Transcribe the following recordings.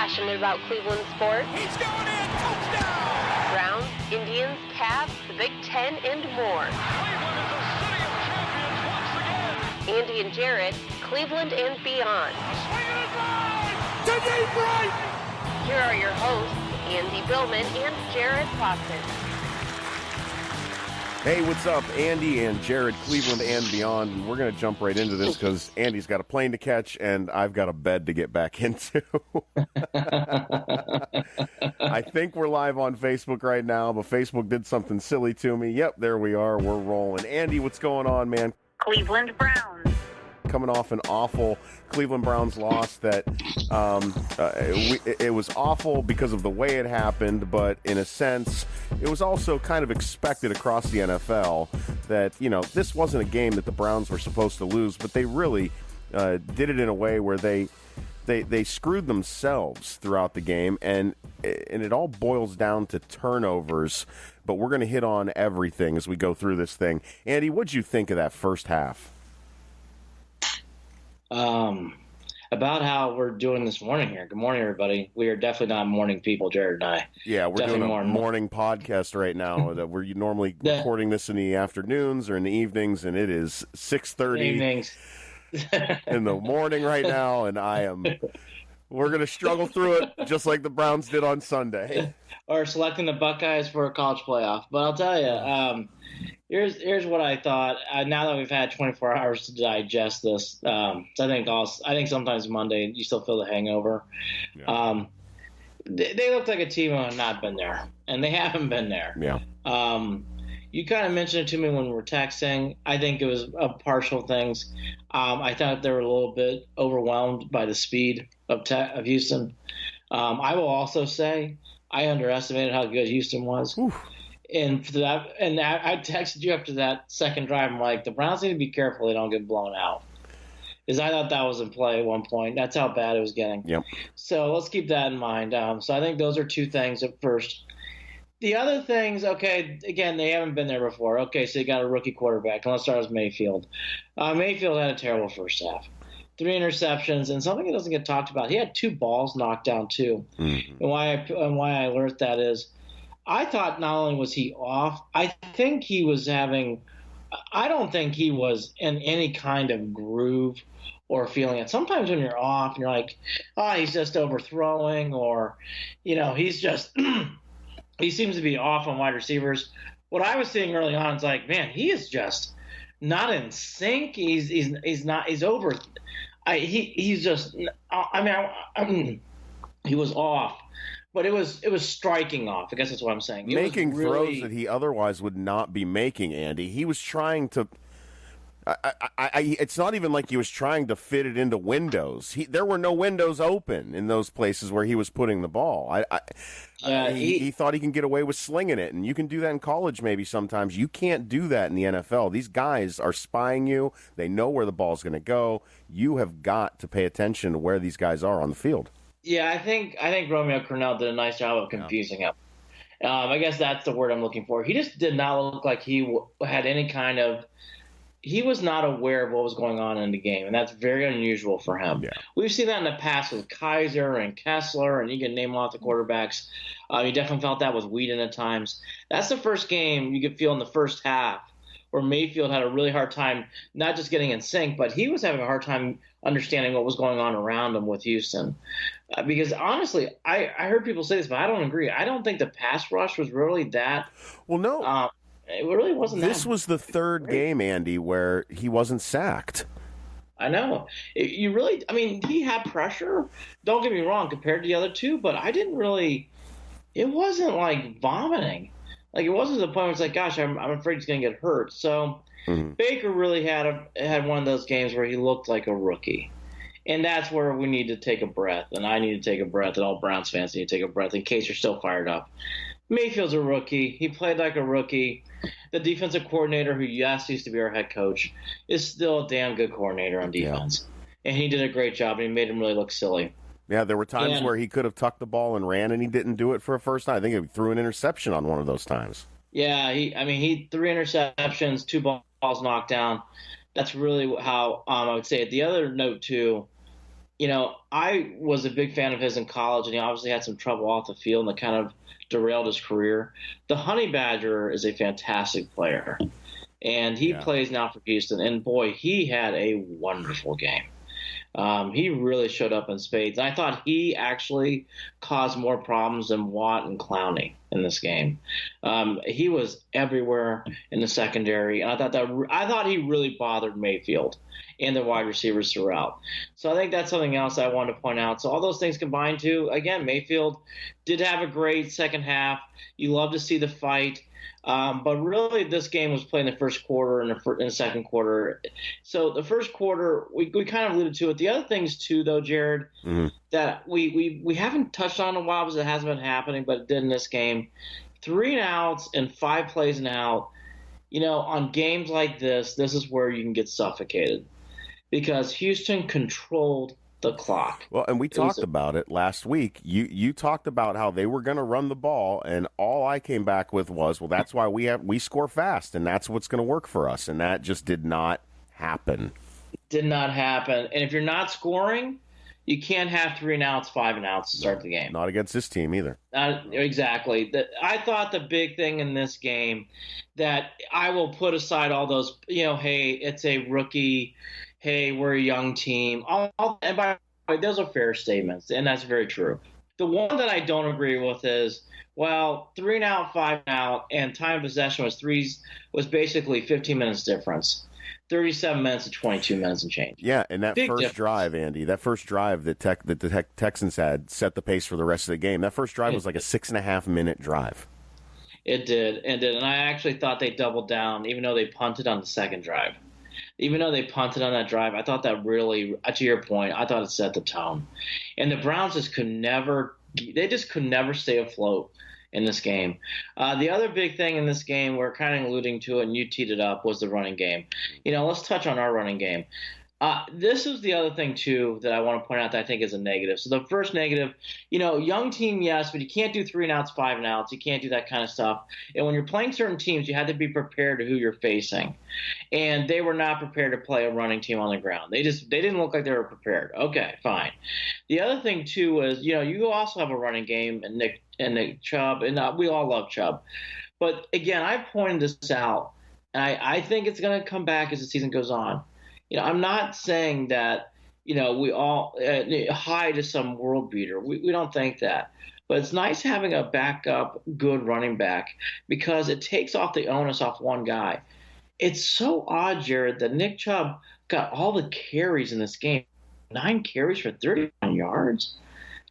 passionate about Cleveland sports. He's going in, touchdown! Browns, Indians, Cavs, the Big Ten, and more. Cleveland is a city of champions once again! Andy and Jarid, Cleveland and beyond. Swinging it line! To deep right! Here are your hosts, Andy Billman and Jarid Watson. Hey, what's up? Andy and Jarid, Cleveland and beyond. And we're going to jump right into this because Andy's got a plane to catch and I've got a bed to get back into. I think we're live on Facebook right now, but Facebook did something silly to me. Yep, there we are. We're rolling. Andy, what's going on, man? Cleveland Browns. Coming off an awful Cleveland Browns loss that it was awful because of the way it happened, but in a sense, it was also kind of expected across the NFL that, you know, this wasn't a game that the Browns were supposed to lose, but they really did it in a way where they screwed themselves throughout the game, and it all boils down to turnovers, but we're going to hit on everything as we go through this thing. Andy, what'd you think of that first half? About how we're doing this morning here. Good morning, everybody. We are definitely not morning people, Jared and I. Yeah, we're definitely doing a morning podcast right now. That we're normally recording this in the afternoons or in the evenings, and it is 6:30 in the morning right now, and we're going to struggle through it just like the Browns did on Sunday. Or selecting the Buckeyes for a college playoff. But I'll tell you, here's what I thought. Now that we've had 24 hours to digest this, I think sometimes Monday you still feel the hangover. Yeah. They looked like a team who had not been there, and they haven't been there. Yeah. You kind of mentioned it to me when we were texting. I think it was partial things. I thought they were a little bit overwhelmed by the speed of Houston. I will also say I underestimated how good Houston was. Oof. And for that, and I texted you after that second drive. I'm like, the Browns need to be careful they don't get blown out, because I thought that was in play at one point. That's how bad it was getting. Yep. So let's keep that in mind. So I think those are two things at first. The other things, okay, again, they haven't been there before. Okay, so you got a rookie quarterback. And let's start with Mayfield. Mayfield had a terrible first half. 3 interceptions, and something that doesn't get talked about. He had 2 balls knocked down too. Mm-hmm. And why I learned that is, I thought not only was he off, I think he was having – I don't think he was in any kind of groove or feeling it. Sometimes when you're off and you're like, oh, he's just overthrowing, or, you know, he's just – he seems to be off on wide receivers. What I was seeing early on is like, man, he is just not in sync. He's not – he's over – he's just – I mean, he was off. But it was striking off. I guess that's what I'm saying. Making throws that he otherwise would not be making, Andy. He was trying to it's not even like he was trying to fit it into windows. There were no windows open in those places where he was putting the ball. He thought he can get away with slinging it, and you can do that in college maybe sometimes. You can't do that in the NFL. These guys are spying you. They know where the ball's going to go. You have got to pay attention to where these guys are on the field. Yeah, I think Romeo Crennel did a nice job of confusing him. I guess that's the word I'm looking for. He just did not look like he had any kind of – he was not aware of what was going on in the game, and that's very unusual for him. Yeah. We've seen that in the past with Kaiser and Kessler, and you can name off the quarterbacks. You definitely felt that with Whedon at times. That's the first game you could feel in the first half where Mayfield had a really hard time not just getting in sync, but he was having a hard time understanding what was going on around him with Houston. Because honestly, I heard people say this, but I don't agree. I don't think the pass rush was really that. Well, no. It really wasn't that. This was the third game, Andy, where he wasn't sacked. I know. He had pressure. Don't get me wrong, compared to the other two, but I didn't really – it wasn't like vomiting. Like, it wasn't to the point where it's like, gosh, I'm afraid he's going to get hurt. So Baker really had one of those games where he looked like a rookie. And that's where we need to take a breath, and I need to take a breath, and all Browns fans need to take a breath in case you're still fired up. Mayfield's a rookie. He played like a rookie. The defensive coordinator, who used to be our head coach, is still a damn good coordinator on defense. Yeah. And he did a great job, and he made him really look silly. Yeah, there were times where he could have tucked the ball and ran, and he didn't do it for a first time. I think he threw an interception on one of those times. Yeah, he 3 interceptions, 2 balls knocked down. That's really how I would say it. The other note, too, I was a big fan of his in college, and he obviously had some trouble off the field, and that kind of derailed his career. The Honey Badger is a fantastic player, and he plays now for Houston. And boy, he had a wonderful game. He really showed up in spades. And I thought he actually caused more problems than Watt and Clowney in this game. He was everywhere in the secondary, and I thought he really bothered Mayfield and the wide receivers throughout. So I think that's something else I wanted to point out. So all those things combined too. Again, Mayfield did have a great second half. You love to see the fight. But really, this game was played in the first quarter and in the second quarter. So the first quarter, we kind of alluded to it. The other things, too, though, Jared, that we haven't touched on in a while because it hasn't been happening, but it did in this game. 3 and outs and 5 plays and out. On games like this is where you can get suffocated because Houston controlled the clock. Well, and we talked about it last week. You talked about how they were going to run the ball, and all I came back with was, well, that's why we score fast, and that's what's going to work for us, and that just did not happen. Did not happen. And if you're not scoring, you can't have 3 and outs, 5 and outs to start the game. Not against this team either. Exactly. I thought the big thing in this game that I will put aside all those, hey, it's a rookie. Hey, we're a young team. And by the way, those are fair statements, and that's very true. The one that I don't agree with is, 3 and out, 5 and out, and time of possession was basically 15 minutes difference. 37 minutes to 22 minutes and change. Yeah, and that Big first difference. drive, Andy, that first drive that the Texans had set the pace for the rest of the game. That first drive was like a 6.5-minute drive. It did. And I actually thought they doubled down, even though they punted on the second drive. Even though they punted on that drive, I thought that really, to your point, I thought it set the tone. And the Browns just could never stay afloat in this game. The other big thing in this game, we're kind of alluding to it, and you teed it up, was the running game. Let's touch on our running game. This is the other thing, too, that I want to point out that I think is a negative. So the first negative, young team, yes, but you can't do 3 and outs, 5 and outs. You can't do that kind of stuff. And when you're playing certain teams, you had to be prepared to who you're facing. And they were not prepared to play a running team on the ground. They didn't look like they were prepared. Okay, fine. The other thing, too, is, you also have a running game, and Nick Chubb, and we all love Chubb. But, again, I pointed this out, and I think it's going to come back as the season goes on. I'm not saying that, we all hide as some world beater. We don't think that. But it's nice having a backup good running back because it takes off the onus off one guy. It's so odd, Jared, that Nick Chubb got all the carries in this game. 9 carries for 31 yards.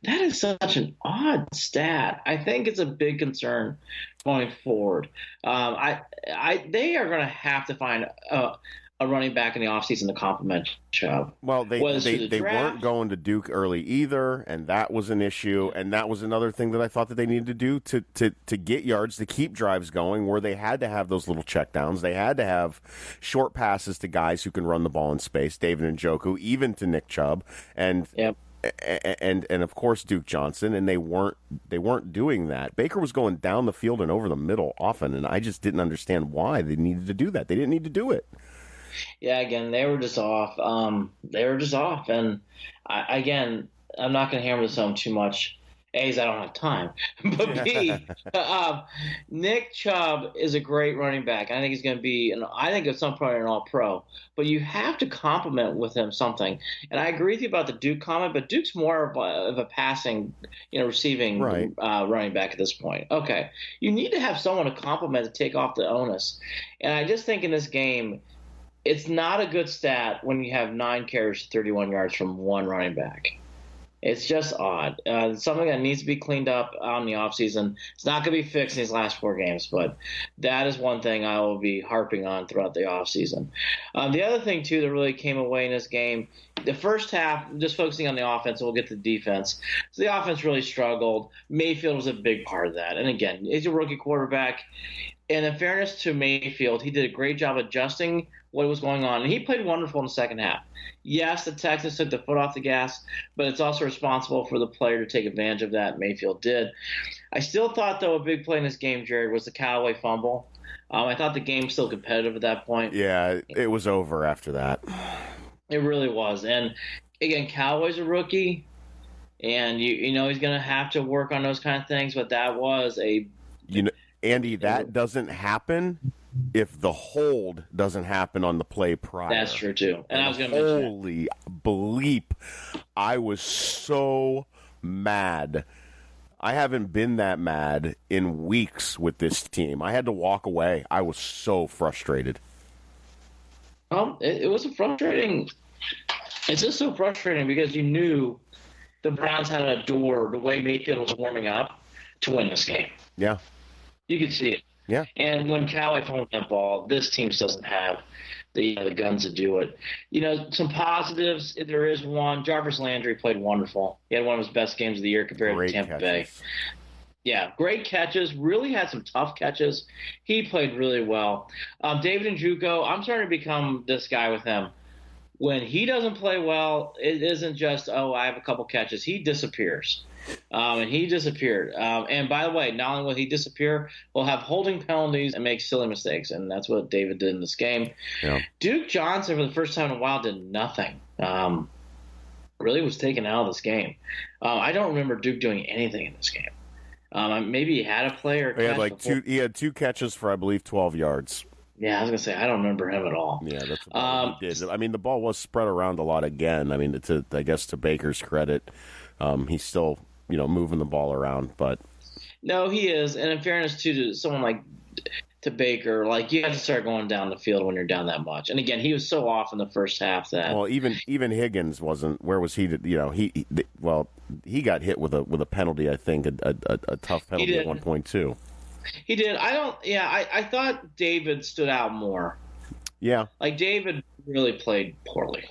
That is such an odd stat. I think it's a big concern going forward. They are going to have to find a running back in the offseason to complement Chubb. Well, they weren't going to Duke early either, and that was an issue. And that was another thing that I thought that they needed to do to get yards, to keep drives going, where they had to have those little checkdowns. They had to have short passes to guys who can run the ball in space, David Njoku, even to Nick Chubb, and of course Duke Johnson, and they weren't doing that. Baker was going down the field and over the middle often, and I just didn't understand why they needed to do that. They didn't need to do it. Yeah, again, they were just off. And I'm not going to hammer this home too much. A, is I don't have time. But B, Nick Chubb is a great running back. I think he's going to be, I think at some point an all-pro. But you have to complement with him something. And I agree with you about the Duke comment, but Duke's more of a passing, receiving running back at this point. Okay, you need to have someone to complement to take off the onus. And I just think in this game, it's not a good stat when you have 9 carries, 31 yards from one running back. It's just odd. It's something that needs to be cleaned up on the offseason. It's not going to be fixed in these last 4 games, but that is one thing I will be harping on throughout the offseason. The other thing, too, that really came away in this game, the first half, just focusing on the offense, and we'll get to the defense. So the offense really struggled. Mayfield was a big part of that. And, again, he's a rookie quarterback. And in fairness to Mayfield, he did a great job adjusting what was going on. And he played wonderful in the second half. Yes, the Texans took the foot off the gas, but it's also responsible for the player to take advantage of that. Mayfield did. I still thought, though, a big play in this game, Jared, was the Callaway fumble. I thought the game was still competitive at that point. Yeah, it was over after that. It really was. And again, Cowboy's a rookie, and you know he's going to have to work on those kind of things. But that was Andy, that doesn't happen if the hold doesn't happen on the play prior. That's true too. And I was going to mention holy bleep, I was so mad. I haven't been that mad in weeks with this team. I had to walk away. I was so frustrated. It was frustrating. It's just so frustrating because you knew the Browns had a door the way Mayfield was warming up to win this game. Yeah. You could see it. Yeah. And when Cowboy fumbled that ball, this team doesn't have the guns to do it. You know, some positives, there is one. Jarvis Landry played wonderful. He had one of his best games of the year compared to Tampa Bay. Yeah, great catches. Really had some tough catches. He played really well. David Njoku, I'm starting to become this guy with him. When he doesn't play well, it isn't just, I have a couple catches. He disappears. And he disappeared. And by the way, not only will he disappear, we'll have holding penalties and make silly mistakes. And that's what David did in this game. Yeah. Duke Johnson, for the first time in a while, did nothing. Really was taken out of this game. I don't remember Duke doing anything in this game. Maybe he had a play or he had two catches for, I believe, 12 yards. Yeah, I was going to say, I don't remember him at all. Yeah, that's what he did. I mean, the ball was spread around a lot again. I mean, I guess to Baker's credit, he's still, moving the ball around. But no, he is. And in fairness, too, to someone like to Baker, you have to start going down the field when you're down that much. And again, he was so off in the first half that. Well, even Higgins wasn't. Where was he? He got hit with a penalty. I think a tough penalty at one point too. He did. I thought David stood out more. Yeah. David really played poorly.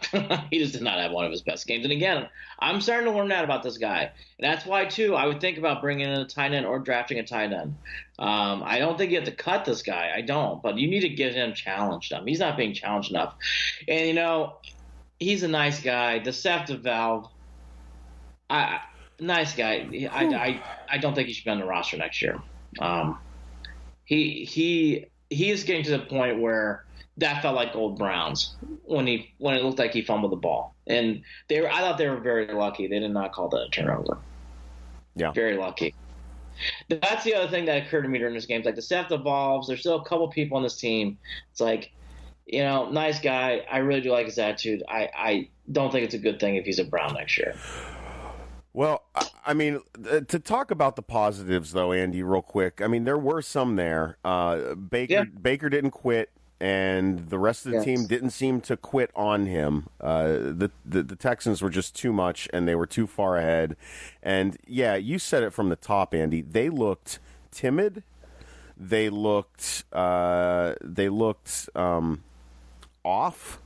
He just did not have one of his best games. And again, I'm starting to learn that about this guy. And that's why, too, I would think about bringing in a tight end or drafting a tight end. I don't think you have to cut this guy. I don't. But you need to get him challenged. He's not being challenged enough. And, he's a nice guy. Deceptive Valve. Nice guy. I don't think he should be on the roster next year. He is getting to the point where that felt like old Browns when it looked like he fumbled the ball, and I thought they were very lucky they did not call that a turnover. Yeah, very lucky. That's the other thing that occurred to me during this game. The Seth evolves. There's still a couple people on this team. It's nice guy. I really do like his attitude. I don't think it's a good thing if he's a Brown next year. Well, I mean, to talk about the positives, though, Andy, real quick, I mean, there were some there. Baker didn't quit, and the rest of the team didn't seem to quit on him. The Texans were just too much, and they were too far ahead. And, yeah, you said it from the top, Andy. They looked timid. They looked off.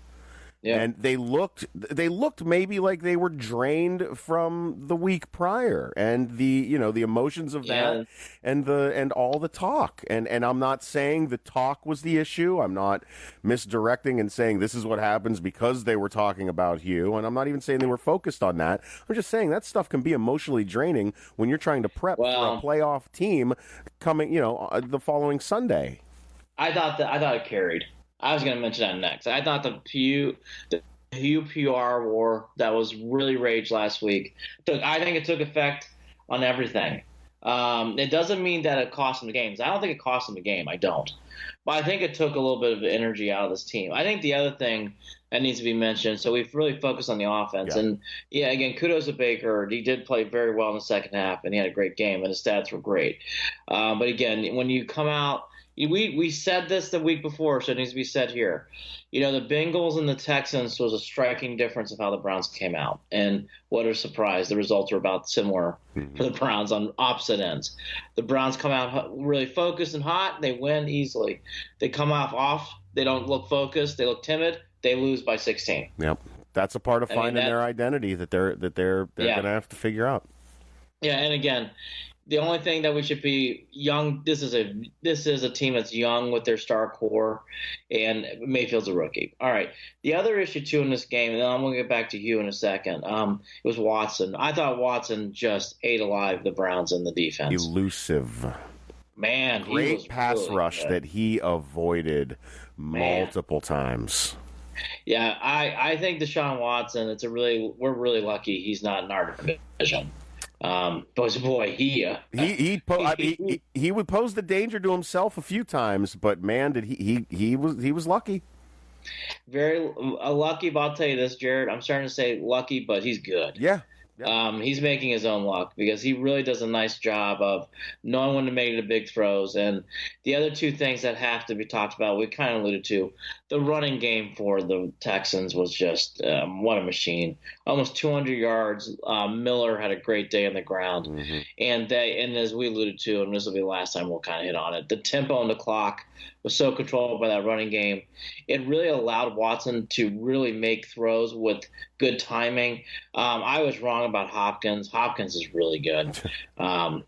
Yeah. And they looked maybe like they were drained from the week prior, and the emotions of that, and all the talk. And I'm not saying the talk was the issue. I'm not misdirecting and saying this is what happens because they were talking about you. And I'm not even saying they were focused on that. I'm just saying that stuff can be emotionally draining when you're trying to prep for a playoff team coming, the following Sunday. I thought it carried. I was going to mention that next. I thought the Hugh PR war that was really raged last week, I think it took effect on everything. It doesn't mean that it cost them the games. I don't think it cost them the game. I don't. But I think it took a little bit of energy out of this team. I think the other thing that needs to be mentioned, so we've really focused on the offense. Yeah. And, again, kudos to Baker. He did play very well in the second half, and he had a great game, and his stats were great. But, again, when you come out, we said this the week before, so it needs to be said here. The Bengals and the Texans was a striking difference of how the Browns came out. And what a surprise. The results are about similar for the Browns on opposite ends. The Browns come out really focused and hot. They win easily. They come off. They don't look focused. They look timid. They lose by 16. Yep. That's a part of finding their identity that they're going to have to figure out. Yeah, and again, the only thing that we should be young. This is a team that's young with their star core, and Mayfield's a rookie. All right. The other issue too in this game, and then I'm going to get back to you in a second. It was Watson. I thought Watson just ate alive the Browns in the defense. Elusive. Man, great pass rush that he avoided multiple times. Yeah, I think Deshaun Watson. We're really lucky he's not in our division. But boy, He would pose the danger to himself a few times, but man, did he was lucky. very lucky. But I'll tell you this, Jared. I'm starting to say lucky, but he's good. Yeah. He's making his own luck because he really does a nice job of knowing when to make the big throws. And the other two things that have to be talked about, we kind of alluded to, the running game for the Texans was just what a machine. Almost 200 yards. Miller had a great day on the ground. Mm-hmm. And as we alluded to, and this will be the last time we'll kind of hit on it, the tempo and the clock was so controlled by that running game. It really allowed Watson to really make throws with good timing. I was wrong about Hopkins. Hopkins is really good. I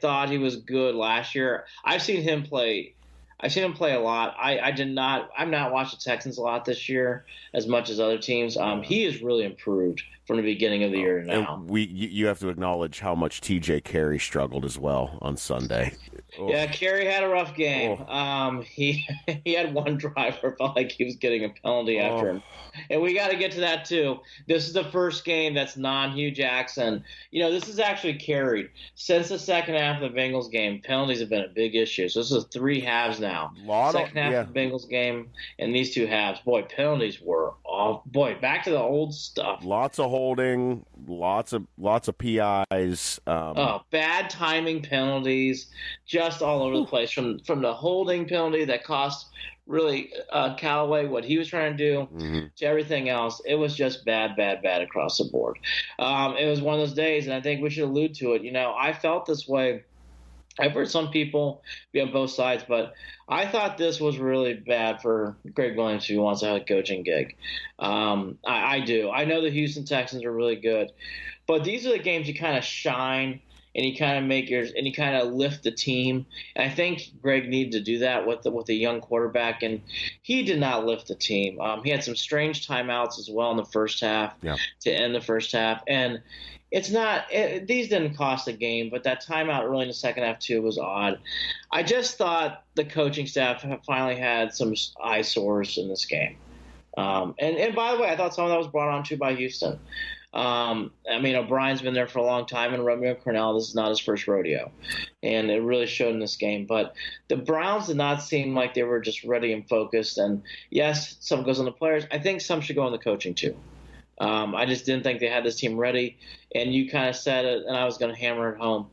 thought he was good last year. I've seen him play a lot. I'm not watching the Texans a lot this year as much as other teams. He has really improved from the beginning of the year to now. You have to acknowledge how much TJ Carey struggled as well on Sunday. Oh. Yeah, Carey had a rough game. Oh. He had one drive where it felt like he was getting a penalty after him. And we got to get to that, too. This is the first game that's non-Hugh Jackson. This is actually carried. Since the second half of the Bengals game, penalties have been a big issue. So this is 3 halves now. Second half of the Bengals game and these 2 halves. Boy, penalties were off. Boy, back to the old stuff. Lots of holding, lots of PIs. Bad timing penalties, just all over the place. From the holding penalty that cost really Callaway what he was trying to do to everything else. It was just bad across the board. It was one of those days, and I think we should allude to it. I felt this way. I've heard some people be on both sides, but I thought this was really bad for Greg Williams if he wants to have a coaching gig. I do. I know the Houston Texans are really good, but these are the games you kind of shine and you kind of lift the team. And I think Greg needed to do that with a young quarterback, and he did not lift the team. He had some strange timeouts as well in the first half to end the first half, and these didn't cost the game, but that timeout really in the second half too was odd. I just thought the coaching staff finally had some eyesores in this game. And by the way, I thought some of that was brought on too by Houston. O'Brien's been there for a long time, and Romeo Crennel, this is not his first rodeo. And it really showed in this game. But the Browns did not seem like they were just ready and focused. And yes, some goes on the players. I think some should go on the coaching too. I just didn't think they had this team ready. And you kind of said it, and I was going to hammer it home.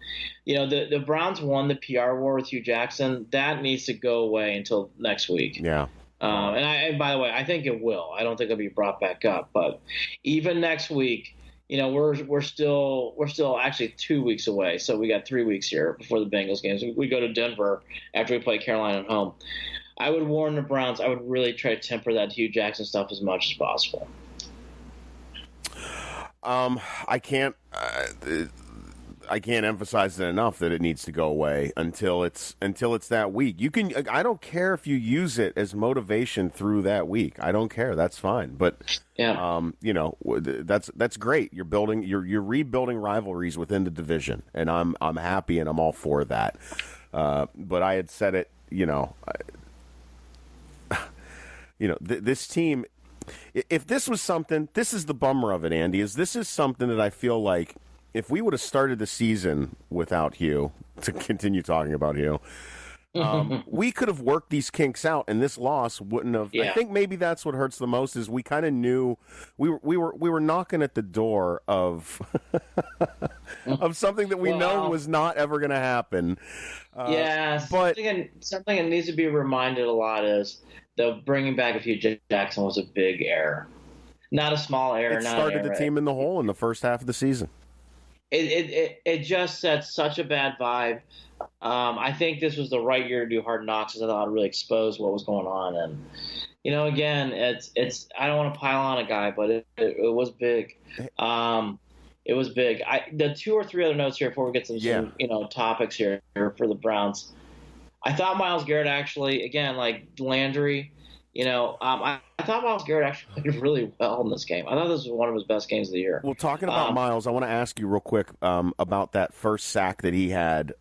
The Browns won the PR war with Hugh Jackson. That needs to go away until next week. Yeah. And by the way, I think it will. I don't think it'll be brought back up. But even next week, we're still actually 2 weeks away. So we got 3 weeks here before the Bengals games. We go to Denver after we play Carolina at home. I would warn the Browns. I would really try to temper that Hugh Jackson stuff as much as possible. I can't emphasize it enough that it needs to go away until it's that week. I don't care if you use it as motivation through that week. I don't care. That's fine. But that's great. You're rebuilding rivalries within the division, and I'm happy and I'm all for that. But I had said it. This team. If this was something, this is the bummer of it, Andy, this is something that I feel like if we would have started the season without Hugh, to continue talking about Hugh, we could have worked these kinks out, and this loss wouldn't have. Yeah. I think maybe that's what hurts the most is we kind of knew we were knocking at the door of of something that we know was not ever going to happen. But something that needs to be reminded a lot is the bringing back of Hugh Jackson was a big error, not a small error. It started the team in the hole in the first half of the season. It just set such a bad vibe. I think this was the right year to do Hard Knocks, because I thought it really exposed what was going on. And again, it's I don't want to pile on a guy, but it was big. It was big. The 2 or 3 other notes here before we get some topics here for the Browns. I thought Myles Garrett actually, again, like Landry, I thought Myles Garrett actually played really well in this game. I thought this was one of his best games of the year. Well, talking about Myles, I want to ask you real quick about that first sack that he had.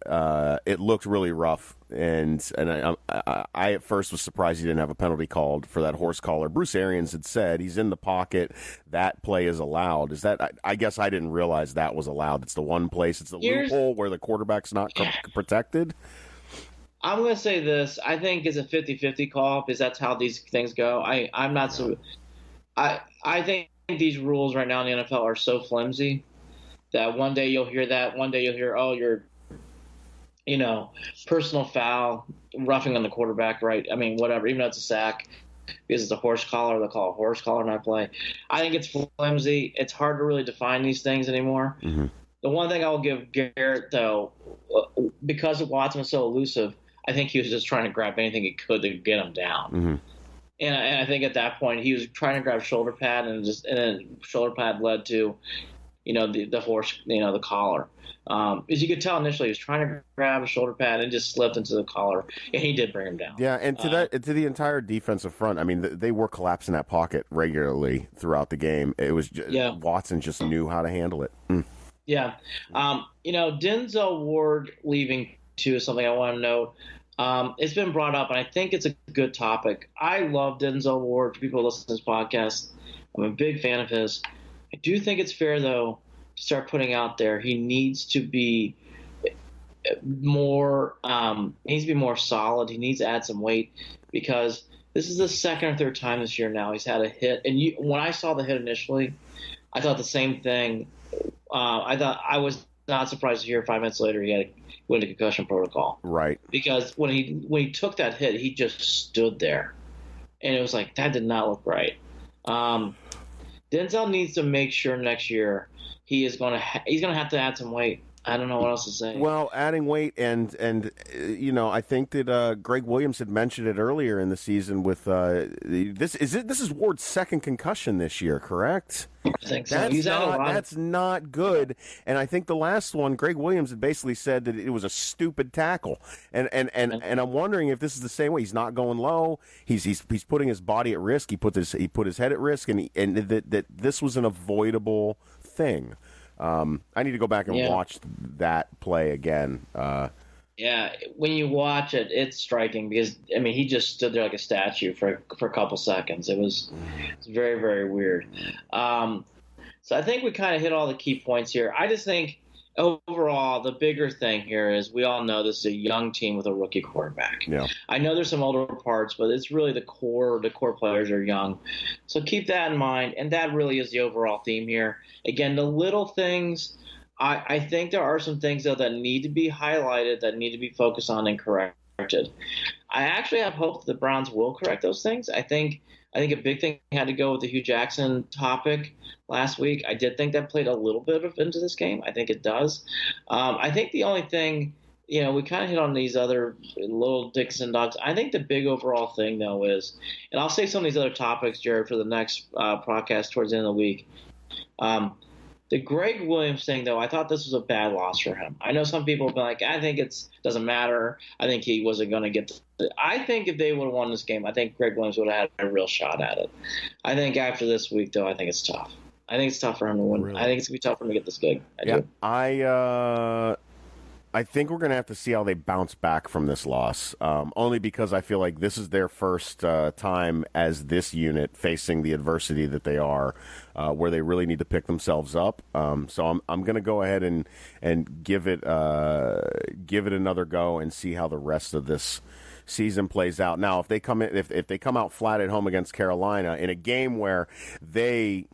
It looked really rough, and I at first was surprised he didn't have a penalty called for that horse collar. Bruce Arians had said he's in the pocket. That play is allowed. Is that? I guess I didn't realize that was allowed. It's the one place. It's the loophole where the quarterback's not protected. I'm going to say this. I think it's a 50-50 call because that's how these things go. I'm not so – I think these rules right now in the NFL are so flimsy that one day you'll hear that. One day you'll hear, oh, you're, personal foul, roughing on the quarterback, right? I mean, whatever, even though it's a sack because it's a horse collar. They'll call it a horse collar not play. I think it's flimsy. It's hard to really define these things anymore. Mm-hmm. The one thing I will give Garrett, though, because Watson was so elusive, I think he was just trying to grab anything he could to get him down. Mm-hmm. And I think at that point he was trying to grab shoulder pad, and then shoulder pad led to, the horse, the collar. As you could tell initially, he was trying to grab a shoulder pad and just slipped into the collar, and he did bring him down. Yeah, and to the entire defensive front, I mean, they were collapsing that pocket regularly throughout the game. It was Watson just knew how to handle it. Mm. Yeah, Denzel Ward leaving too is something I want to note. It's been brought up, and I think it's a good topic. I love Denzel Ward. For people who listen to this podcast, I'm a big fan of his. I do think it's fair, though, to start putting out there he needs to be more solid. He needs to add some weight because this is the second or third time this year now he's had a hit. And when I saw the hit initially, I thought the same thing. I was not surprised to hear 5 minutes later he went to concussion protocol. Right. Because when he took that hit, he just stood there, and it was like that did not look right. Denzel needs to make sure next year he's going to have to add some weight. I don't know what else to say. Well, adding weight and I think that Greg Williams had mentioned it earlier in the season with this is Ward's second concussion this year, correct? I think so. That's not good. And I think the last one, Greg Williams had basically said that it was a stupid tackle. And I'm wondering if this is the same way. He's not going low. He's putting his body at risk. He put his head at risk, and that this was an avoidable thing. I need to go back and watch that play again. When you watch it, it's striking because he just stood there like a statue for a couple seconds. It's very, very weird. So I think we kind of hit all the key points here. I just think overall the bigger thing here is we all know this is a young team with a rookie quarterback. Yeah. I know there's some older parts, but it's really the core players are young. So keep that in mind, and that really is the overall theme here. Again, the little things, I think there are some things, though, that need to be highlighted, that need to be focused on and corrected. I actually have hope that the Browns will correct those things. I think a big thing had to go with the Hugh Jackson topic last week. I did think that played a little bit into this game. I think it does. I think the only thing, we kind of hit on these other little dicks and dogs. I think the big overall thing, though, is, and I'll save some of these other topics, Jared, for the next podcast towards the end of the week. The Greg Williams thing, though, I thought this was a bad loss for him. I know some people have been like, I think it doesn't matter. I think he wasn't going to get I think if they would have won this game, I think Greg Williams would have had a real shot at it. I think after this week, though, I think it's tough. I think it's tough for him to win. Really? I think it's going to be tough for him to get this gig. I think we're going to have to see how they bounce back from this loss, only because I feel like this is their first time as this unit facing the adversity that they are, where they really need to pick themselves up. So I'm going to go ahead and give it another go and see how the rest of this season plays out. Now, if they come out flat at home against Carolina in a game where they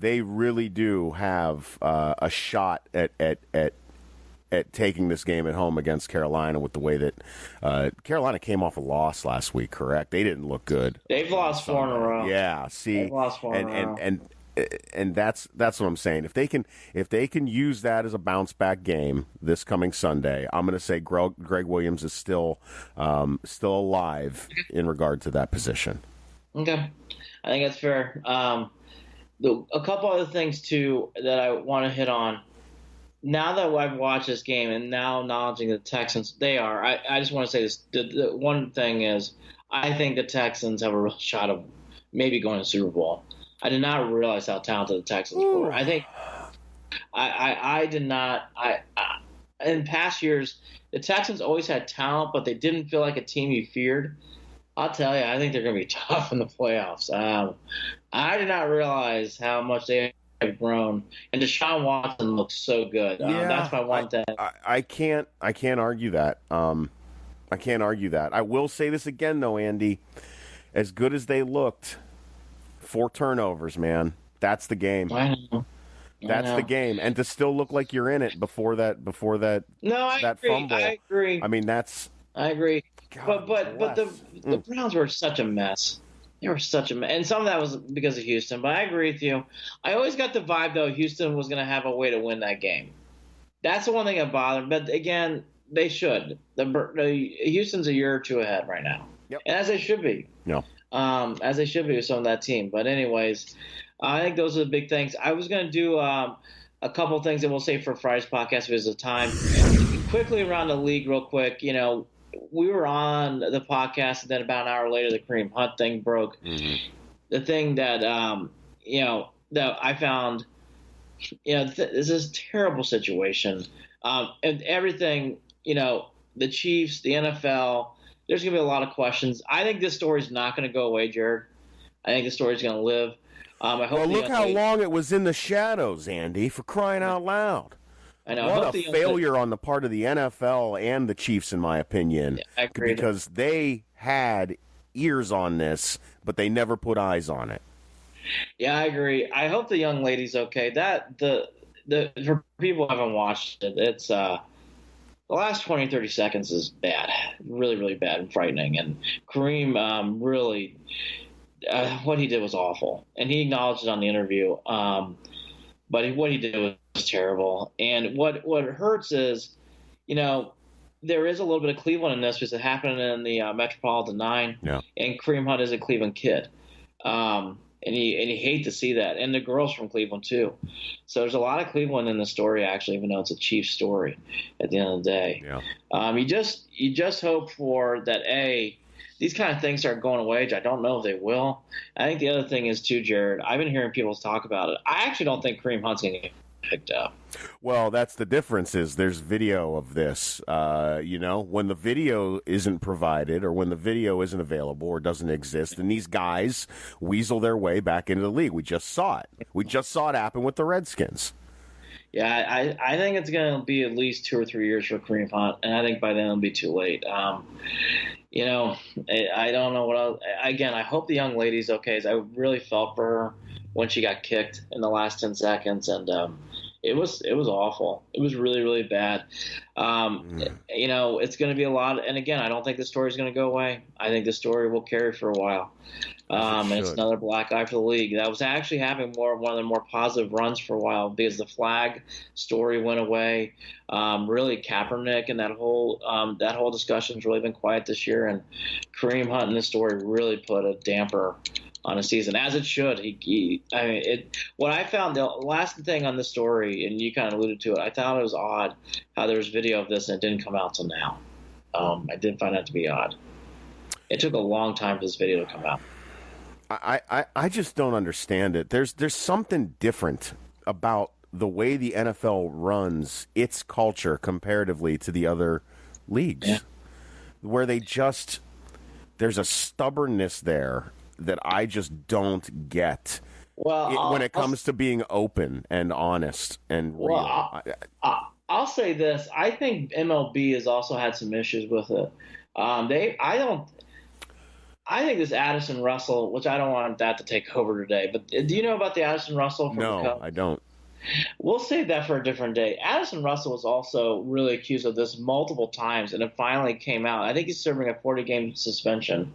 really do have a shot at taking this game at home against Carolina, with the way that Carolina came off a loss last week, correct? They didn't look good. They've lost 4 in a row. Yeah, see, they've lost 4 in a row. And that's what I'm saying. If they can use that as a bounce back game this coming Sunday, I'm going to say Greg Williams is still alive in regard to that position. Okay, I think that's fair. A couple other things too that I want to hit on. Now that I've watched this game and now acknowledging the Texans, I just want to say this. The one thing is, I think the Texans have a real shot of maybe going to the Super Bowl. I did not realize how talented the Texans were. I think I did not. In past years, the Texans always had talent, but they didn't feel like a team you feared. I'll tell you, I think they're going to be tough in the playoffs. I did not realize how much they have grown, and Deshaun Watson looks so good. That's my one thing. I can't argue that. I can't argue that. I will say this again, though, Andy. As good as they looked, 4 turnovers, man. That's the game. I know. That's the game, and to still look like you're in it before that. No, I that agree. fumble. I agree. I mean, that's. I agree. God but the Browns were such a mess. They were such a mess, and some of that was because of Houston. But I agree with you. I always got the vibe though Houston was going to have a way to win that game. That's the one thing that bothered. But again, they should. The Houston's a year or two ahead right now, Yep. and as they should be. No. As they should be with some of that team. But anyways. I think those are the big things. I was going to do a couple things that we'll save for Friday's podcast because of time. Quickly around the league real quick. You know, we were on the podcast, and then about an hour later, the Kareem Hunt thing broke. Mm-hmm. The thing that, that I found, this is a terrible situation. And everything, the Chiefs, the NFL, there's going to be a lot of questions. I think this story's not going to go away, Jared. I think the story's going to live. I hope look how long it was in the shadows, Andy, for crying out loud. I know. What a failure on the part of the NFL and the Chiefs, in my opinion. Yeah, I agree. Because they had ears on this, but they never put eyes on it. Yeah, I agree. I hope the young lady's okay. For people who haven't watched it, it's the last 20, 30 seconds is bad. Really, really bad and frightening. And Kareem really... what he did was awful, and he acknowledged it on the interview. But what he did was terrible. And what hurts is, there is a little bit of Cleveland in this because it happened in the Metropolitan 9, and Kareem Hunt is a Cleveland kid, and you hate to see that. And the girls from Cleveland too. So there's a lot of Cleveland in the story, actually, even though it's a Chiefs story. At the end of the day, you just hope for that. These kind of things start going away. I don't know if they will. I think the other thing is, too, Jared, I've been hearing people talk about it. I actually don't think Kareem Hunt's going to get picked up. Well, that's the difference is there's video of this. When the video isn't provided or when the video isn't available or doesn't exist, then these guys weasel their way back into the league. We just saw it. We just saw it happen with the Redskins. Yeah, I think it's going to be at least 2 or 3 years for Kareem Hunt, and I think by then it'll be too late. I don't know what else. Again, I hope the young lady's okay. I really felt for her when she got kicked in the last 10 seconds, and it was awful. It was really, really bad. It's going to be a lot. And again, I don't think the story's going to go away. I think the story will carry for a while. And it's another black eye for the league. That was actually having one of the more positive runs for a while because the flag story went away. Really, Kaepernick and that whole discussion's really been quiet this year. And Kareem Hunt in this story really put a damper on a season, as it should. What I found, the last thing on this story, and you kind of alluded to it, I thought it was odd how there was video of this and it didn't come out till now. I did find that to be odd. It took a long time for this video to come out. I just don't understand it. There's something different about the way the NFL runs its culture comparatively to the other leagues, where there's a stubbornness there that I just don't get. Well, when it comes to being open and honest and real. Well, I'll say this: I think MLB has also had some issues with it. I think this Addison Russell, which I don't want that to take over today, but do you know about the Addison Russell from the Cubs? No, I don't. We'll save that for a different day. Addison Russell was also really accused of this multiple times, and it finally came out. I think he's serving a 40-game suspension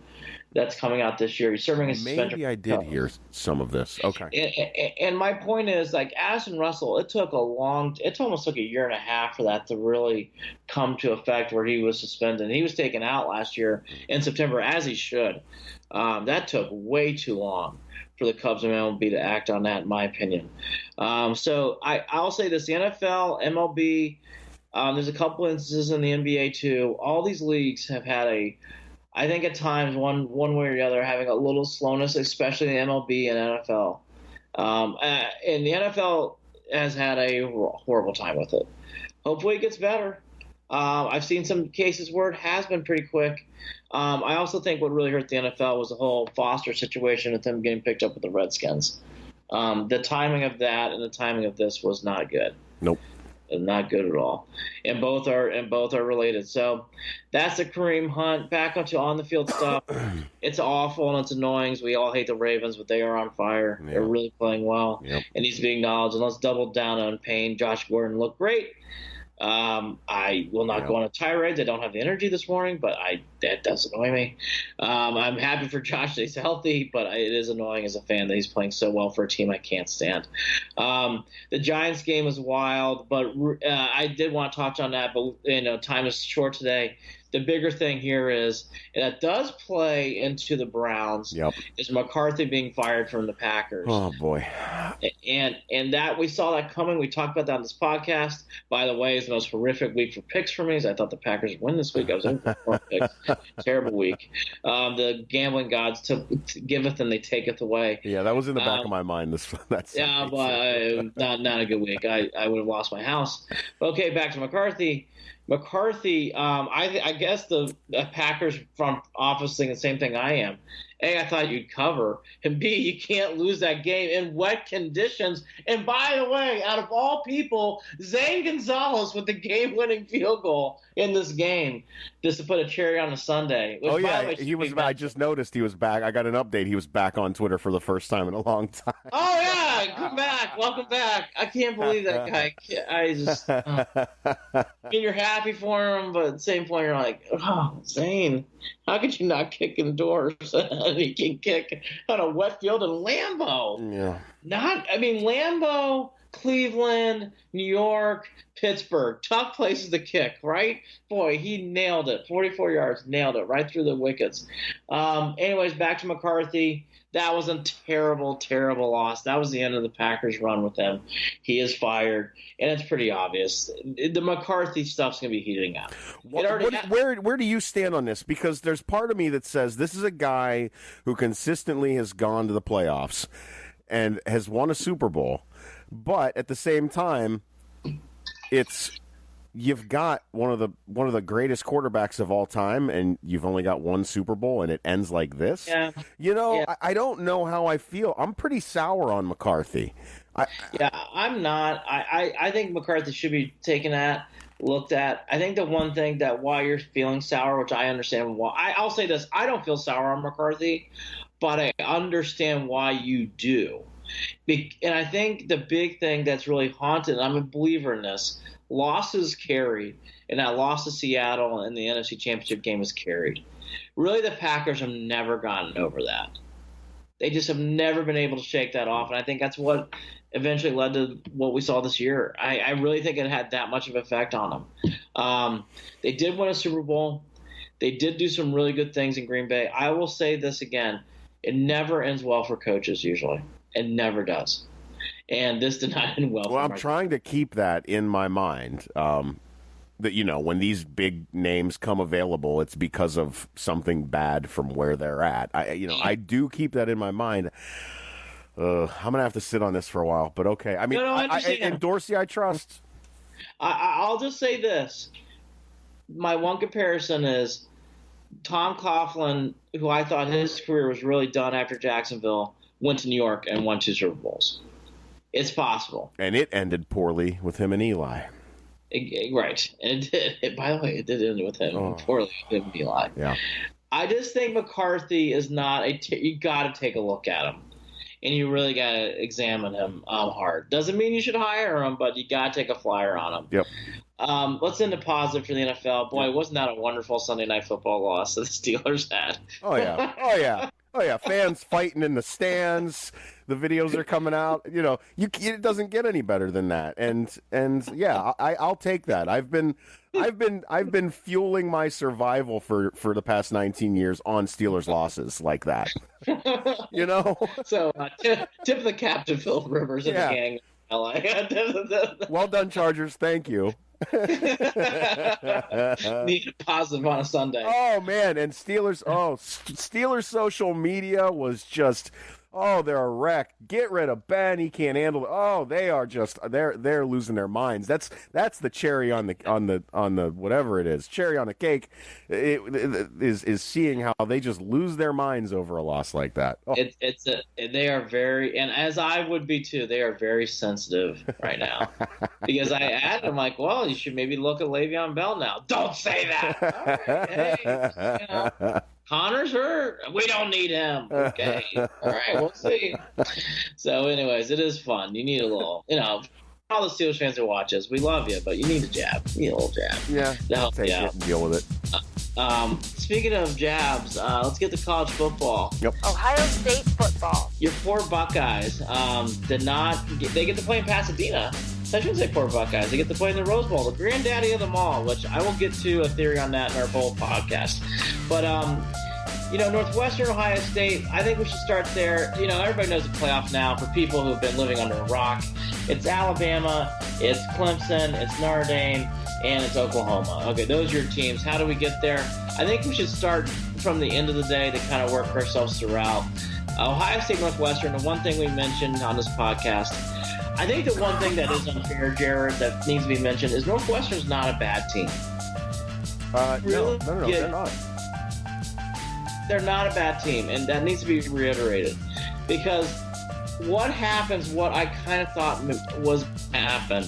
that's coming out this year. He's serving a suspension. Maybe I did hear some of this. Okay. And my point is, like, Addison Russell, it almost took a year and a half for that to really come to effect where he was suspended. And he was taken out last year in September, as he should. That took way too long for the Cubs and MLB to act on that, in my opinion. So I'll say this: the NFL, MLB, there's a couple instances in the NBA too. All these leagues have had a I think at times one way or the other having a little slowness, especially in the MLB and NFL. And the NFL has had a horrible time with it. Hopefully it gets better. I've seen some cases where it has been pretty quick. I also think what really hurt the NFL was the whole Foster situation with him getting picked up with the Redskins. The timing of that and the timing of this was not good. Nope. Not good at all. And both are related. So that's the Kareem Hunt. Back up to on the field stuff. It's awful and it's annoying. We all hate the Ravens, but they are on fire. Yeah. They're really playing well. Yep. It needs to be acknowledged. And let's double down on Payne. Josh Gordon looked great. I will not go on a tirade. I don't have the energy this morning, but that does annoy me. I'm happy for Josh that he's healthy, but it is annoying as a fan that he's playing so well for a team I can't stand. The Giants game is wild, but I did want to touch on that, but time is short today. The bigger thing here is, and that does play into the Browns, is McCarthy being fired from the Packers. Oh, boy. And that we saw that coming. We talked about that on this podcast. By the way, it's the most horrific week for picks for me. I thought the Packers would win this week. I was in for picks. Terrible week. The gambling gods giveth and they taketh away. Yeah, that was in the back of my mind. That's but not a good week. I would have lost my house. But okay, back to McCarthy. I guess the Packers front office thinking the same thing I am. A, I thought you'd cover. And B, you can't lose that game in wet conditions. And by the way, out of all people, Zane Gonzalez with the game-winning field goal in this game, just to put a cherry on a sundae. He was back. I just noticed he was back. I got an update. He was back on Twitter for the first time in a long time. Oh, yeah. Come back. Welcome back. I can't believe that guy. I just you're happy for him, but at the same point, you're like, oh, Zane, how could you not kick indoors? He can kick on a wet field in Lambeau. Yeah. Lambeau, Cleveland, New York, Pittsburgh, tough places to kick, right? Boy, he nailed it. 44 yards, nailed it right through the wickets. Anyways, back to McCarthy. That was a terrible, terrible loss. That was the end of the Packers' run with him. He is fired, and it's pretty obvious. The McCarthy stuff's going to be heating up. Where do you stand on this? Because there's part of me that says this is a guy who consistently has gone to the playoffs and has won a Super Bowl, but at the same time, you've got one of the greatest quarterbacks of all time, and you've only got one Super Bowl, and it ends like this. Yeah. I don't know how I feel. I'm pretty sour on McCarthy. I'm not. I think McCarthy should be looked at. I think the one thing that why you're feeling sour, which I understand why. I'll say this: I don't feel sour on McCarthy, but I understand why you do. And I think the big thing that's really haunted, and I'm a believer in this. Losses carried, and that loss to Seattle in the NFC Championship game is carried. Really, the Packers have never gotten over that. They just have never been able to shake that off, and I think that's what eventually led to what we saw this year. I really think it had that much of an effect on them. They did win a Super Bowl. They did do some really good things in Green Bay. I will say this again. It never ends well for coaches usually. It never does. And this did not end well. Well, I'm trying to keep that in my mind. That when these big names come available, it's because of something bad from where they're at. I do keep that in my mind. I'm gonna have to sit on this for a while, but okay. And Dorsey, I trust. I'll just say this: my one comparison is Tom Coughlin, who I thought his career was really done after Jacksonville, went to New York and won 2 Super Bowls. It's possible. And it ended poorly with him and Eli. Right. And it did. By the way, it did end with him poorly with him and Eli. Yeah. I just think McCarthy is not you got to take a look at him. And you really got to examine him hard. Doesn't mean you should hire him, but you got to take a flyer on him. Yep. Let's end the positive for the NFL. Boy, wasn't that a wonderful Sunday Night Football loss that the Steelers had? Oh, yeah. Oh, yeah. Oh, yeah. Fans fighting in the stands. The videos are coming out. It doesn't get any better than that. And yeah, I'll take that. I've been fueling my survival for the past 19 years on Steelers losses like that. So tip the cap to Phil Rivers and the gang in LA. Well done, Chargers. Thank you. Need a positive on a Sunday. Oh man, and Steelers social media was just, they're a wreck. Get rid of Ben. He can't handle it. Oh, they are just they're losing their minds. That's the cherry on the whatever it is. Cherry on the cake is seeing how they just lose their minds over a loss like that. Oh. They are very, and as I would be too, they are very sensitive right now. Because I added, I'm like, well, you should maybe look at Le'Veon Bell now. Don't say that. All right, hey, Connor's hurt. We don't need him. Okay. All right, we'll see. So, anyways, it is fun. You need a little, all the Steelers fans that watch us, we love you, but you need a jab. You need a little jab. Yeah. I'll take it and deal with it. Speaking of jabs, let's get to college football. Yep. Ohio State football. Your poor Buckeyes they get to play in Pasadena. I shouldn't say poor Buckeyes. They get to play in the Rose Bowl, the granddaddy of them all, which I will get to a theory on that in our bowl podcast. But, Northwestern Ohio State, I think we should start there. Everybody knows the playoff now for people who've been living under a rock. It's Alabama, it's Clemson, it's Notre Dame, and it's Oklahoma. Okay, those are your teams. How do we get there? I think we should start from the end of the day to kind of work ourselves throughout. Ohio State, Northwestern, the one thing we mentioned on this podcast, I think the one thing that is unfair, Jared, that needs to be mentioned is Northwestern's not a bad team. No, they're not. They're not a bad team, and that needs to be reiterated. Because what I kind of thought was going to happen,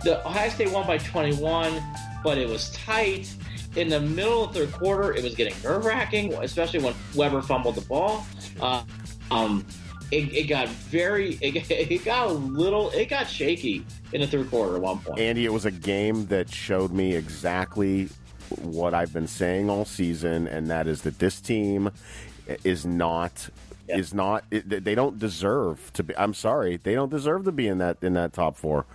the Ohio State won by 21, but it was tight. In the middle of the third quarter, it was getting nerve-wracking, especially when Weber fumbled the ball. It got shaky in the third quarter at one point. Andy, it was a game that showed me exactly what I've been saying all season, and that is that this team is not. They don't deserve to be. I'm sorry, they don't deserve to be in that top four.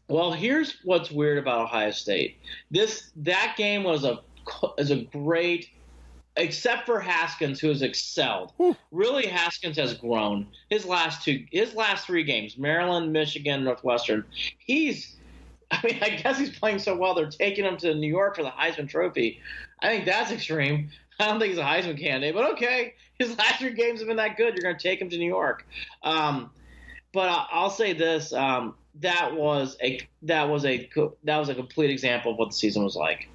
Well, here's what's weird about Ohio State. That game was a great, except for Haskins, who has excelled. Whew. Really, Haskins has grown. His last three games, Maryland, Michigan, Northwestern. I guess he's playing so well. They're taking him to New York for the Heisman Trophy. I think that's extreme. I don't think he's a Heisman candidate, but okay. His last three games have been that good. You're going to take him to New York. But I'll say this: that was a complete example of what the season was like,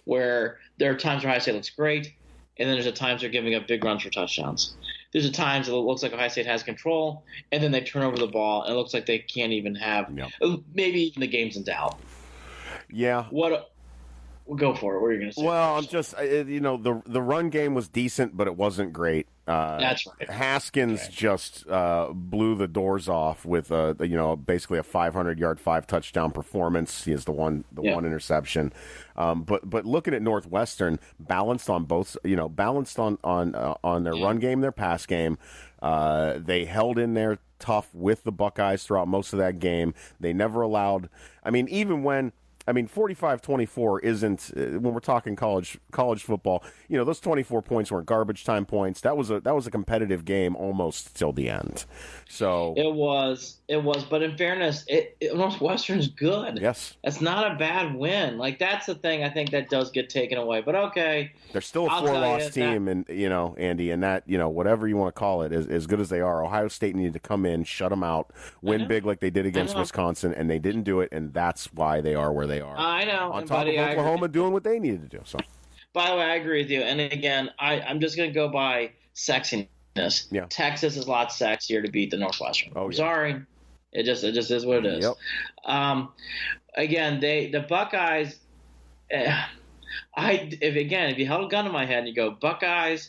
where there are times where Ohio State looks great, and then there's at times they're giving up big runs for touchdowns. There's at times it looks like Ohio State has control, and then they turn over the ball, and it looks like they can't even have maybe even the game's in doubt. Yeah. Go for it. What are you going to say? Well, I'm just, the run game was decent, but it wasn't great. That's right. Haskins just blew the doors off with basically a 500-yard, 5-touchdown performance. He has the one interception. But looking at Northwestern, balanced on both, balanced on their run game, their pass game. They held in there tough with the Buckeyes throughout most of that game. They never allowed. Even when. 45-24 isn't when we're talking college football. Those 24 points weren't garbage time points. That was a competitive game almost till the end. So it was. But in fairness, Northwestern's good. Yes, that's not a bad win. Like that's the thing I think that does get taken away. But okay, they're still a 4-loss team, and Andy, and that whatever you want to call it, as good as they are, Ohio State needed to come in, shut them out, win big like they did against Wisconsin, and they didn't do it, and that's why they are where they are. I know. On top of Oklahoma doing what they needed to do. So, by the way, I agree with you. And again, I'm just going to go by sexiness. Yeah. Texas is a lot sexier to beat than Northwestern. Oh, I'm sorry. It just is what it is. Yep. Again, the Buckeyes. If you held a gun to my head and you go Buckeyes,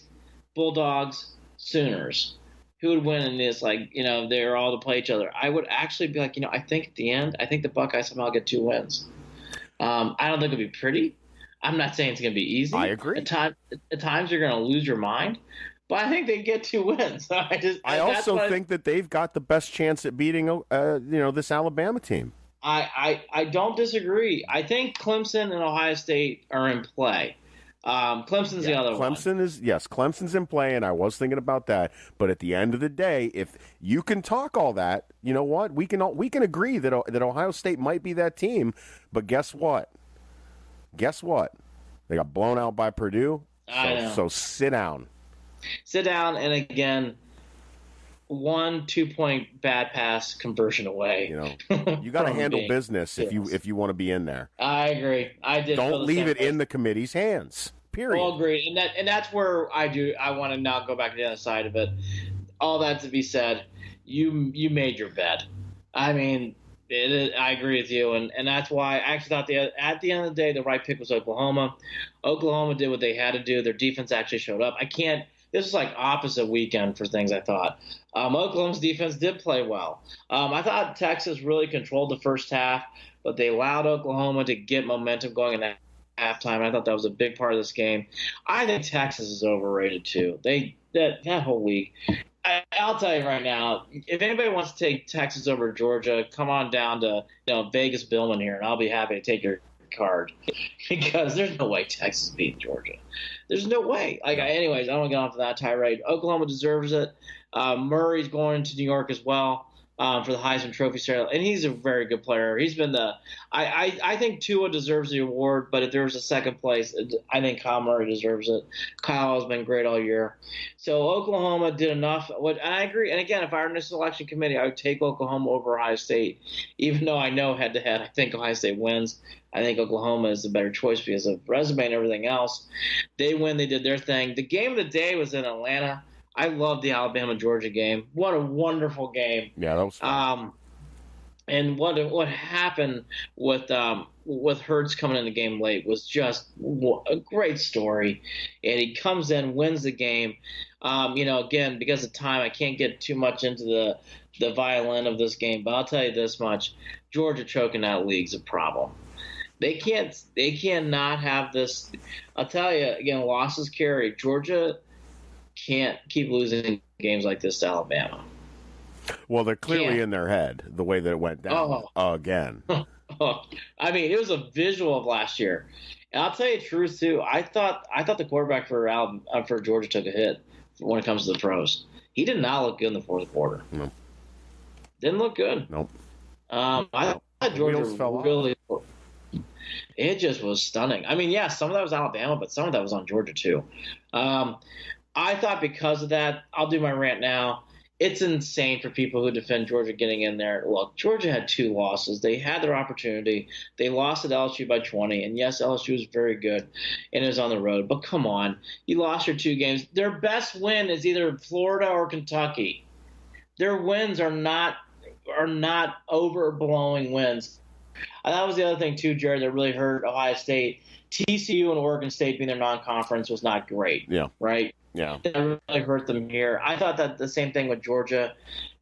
Bulldogs, Sooners, who would win in this? They're all to play each other. I would actually be like, I think at the end, the Buckeyes somehow get 2 wins. I don't think it'll be pretty. I'm not saying it's going to be easy. I agree. At times you're going to lose your mind, but I think they get 2 wins. I also think that they've got the best chance at beating, this Alabama team. I don't disagree. I think Clemson and Ohio State are in play. Clemson's the other one. Clemson's in play, and I was thinking about that. But at the end of the day, if you can talk all that, you know what? We can agree that Ohio State might be that team. But guess what? They got blown out by Purdue. So sit down. Sit down, and again, 1-2 point bad pass conversion away. You got to handle business if you want to be in there. I agree. I did. Don't leave it in the committee's hands. Period. All agreed, and that's where I want to now go back to the other side of it. All that to be said, you made your bed. I mean, I agree with you, and that's why I actually thought at the end of the day, the right pick was Oklahoma. Oklahoma did what they had to do. Their defense actually showed up. This was like opposite weekend for things I thought. Oklahoma's defense did play well. I thought Texas really controlled the first half, but they allowed Oklahoma to get momentum going in that halftime. I thought that was a big part of this game. I think Texas is overrated too. That whole week. I'll tell you right now, if anybody wants to take Texas over Georgia, come on down to Vegas Billman here, and I'll be happy to take your card because there's no way Texas beat Georgia. There's no way. Anyways, I don't want to get off of that tirade. Oklahoma deserves it. Murray's going to New York as well for the Heisman Trophy ceremony, and he's a very good player. He's been I think Tua deserves the award, but if there was a second place, I think Kyle Murray deserves it. Kyle has been great all year. So Oklahoma did enough. And I agree. And again, if I were in the selection committee, I would take Oklahoma over Ohio State, even though I know head-to-head I think Ohio State wins. I think Oklahoma is the better choice because of resume and everything else. They win. They did their thing. The game of the day was in Atlanta. I love the Alabama-Georgia game. What a wonderful game. Yeah, that was fun. And what happened with Hurts coming in the game late was just a great story. And he comes in, wins the game. Again, because of time, I can't get too much into the violin of this game, but I'll tell you this much. Georgia choking that league's a problem. They cannot have this. I'll tell you, again, losses carry. Georgia can't keep losing games like this to Alabama. Well, they're clearly in their head the way that it went down again. I mean, it was a visual of last year. And I'll tell you the truth, too. I thought the quarterback for Georgia took a hit when it comes to the pros. He did not look good in the fourth quarter. No. Didn't look good. Nope. I thought Georgia really – it just was stunning. I mean, yeah, some of that was Alabama, but some of that was on Georgia, too. I thought because of that, I'll do my rant now. It's insane for people who defend Georgia getting in there. Look, Georgia had 2 losses. They had their opportunity. They lost at LSU by 20. And, yes, LSU was very good and is on the road. But come on. You lost your 2 games. Their best win is either Florida or Kentucky. Their wins are not overblowing wins. And that was the other thing, too, Jared, that really hurt Ohio State. TCU and Oregon State being their non-conference was not great. Yeah. Right? Yeah. That really hurt them here. I thought that the same thing with Georgia.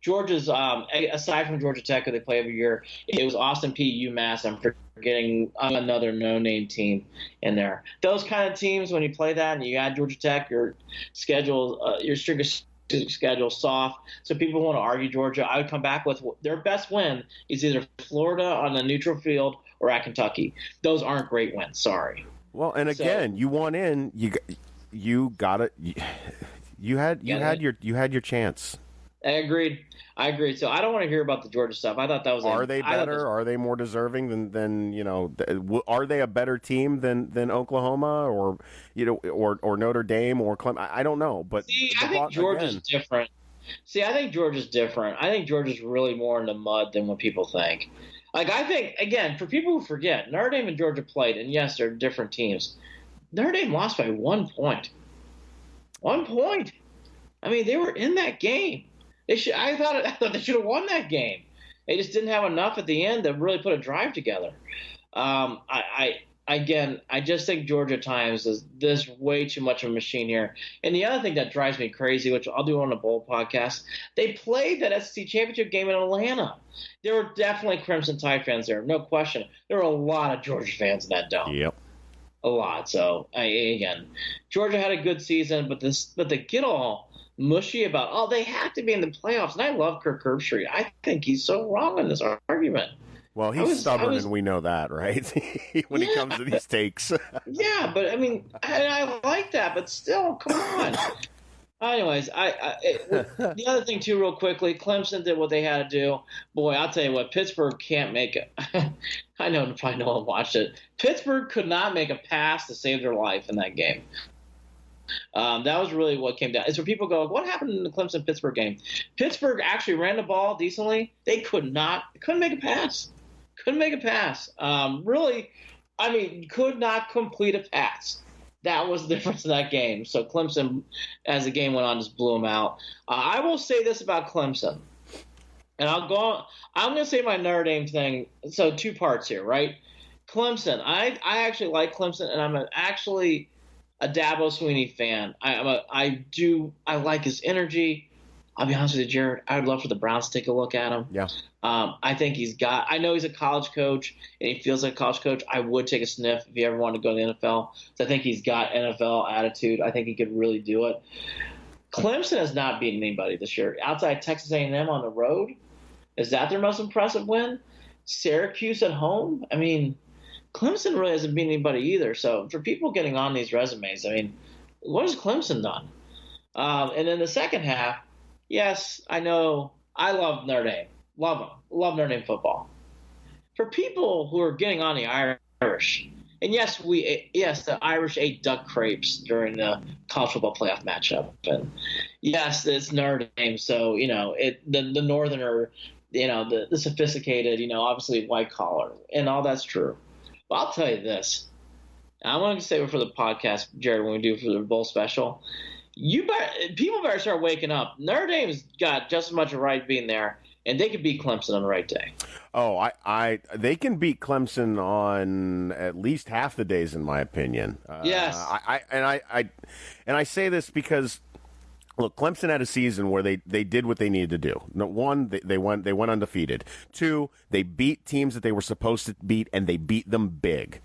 Georgia's, aside from Georgia Tech, who they play every year, it was Austin Peay, UMass. I'm forgetting another no-name team in there. Those kind of teams, when you play that and you add Georgia Tech, your schedule, your schedule soft. So people want to argue Georgia. I would come back with their best win is either Florida on a neutral field or at Kentucky. Those aren't great wins. Sorry. Well, and again, you want in. You got it. You had your chance. I agreed. So I don't want to hear about the Georgia stuff. I thought that was. Are they better? Are they more deserving than Are they a better team than Oklahoma or Notre Dame or Clemson? I don't know, but I think Georgia's different. I think Georgia's really more in the mud than what people think. I think, again, for people who forget, Notre Dame and Georgia played, and yes, they're different teams. Notre Dame lost by 1 point. 1 point. I mean, they were in that game. I thought they should have won that game. They just didn't have enough at the end to really put a drive together. I just think Georgia at times is this way too much of a machine here. And the other thing that drives me crazy, which I'll do on a bowl podcast, they played that SEC championship game in Atlanta. There were definitely Crimson Tide fans there, no question. There were a lot of Georgia fans in that dome. Yep. A lot. So, again, Georgia had a good season, but they get all mushy about, they have to be in the playoffs. And I love Kirk Herbstreit. I think he's so wrong in this argument. Well, he's stubborn, and we know that, right? When it comes to these takes. Yeah, but I mean, I like that, but still, come on. Anyways, the other thing too, real quickly, Clemson did what they had to do. Boy, I'll tell you what, Pittsburgh can't make it. I know, probably no one watched it. Pittsburgh could not make a pass to save their life in that game. That was really what came down. It's where people go, what happened in the Clemson-Pittsburgh game? Pittsburgh actually ran the ball decently. They couldn't make a pass. Couldn't make a pass. Really, I mean, could not complete a pass. That was the difference in that game. So Clemson, as the game went on, just blew them out. I will say this about Clemson, and I'm going to say my Notre Dame thing. So two parts here, right? Clemson. I actually like Clemson, and I'm actually a Dabo Swinney fan. I like his energy. I'll be honest with you, Jared. I would love for the Browns to take a look at him. Yeah. I think I know he's a college coach, and he feels like a college coach. I would take a sniff if he ever wanted to go to the NFL. So I think he's got NFL attitude. I think he could really do it. Clemson has not beaten anybody this year. Outside Texas A&M on the road, is that their most impressive win? Syracuse at home? I mean, Clemson really hasn't beaten anybody either. So for people getting on these resumes, I mean, what has Clemson done? And then the second half, yes, I know. I love Notre Dame. Love them. Love Notre Dame football. For people who are getting on the Irish, and yes, the Irish ate duck crepes during the college football playoff matchup, and yes, it's Notre Dame, so the northerner, the sophisticated, obviously white collar, and all that's true. But I'll tell you this. I want to say it for the podcast, Jared, when we do for the bowl special. People better start waking up. Notre Dame's got just as much a right being there, and they could beat Clemson on the right day. Oh, they can beat Clemson on at least half the days, in my opinion. Yes. I say this because, look, Clemson had a season where they did what they needed to do. One, they went undefeated. Two, they beat teams that they were supposed to beat, and they beat them big.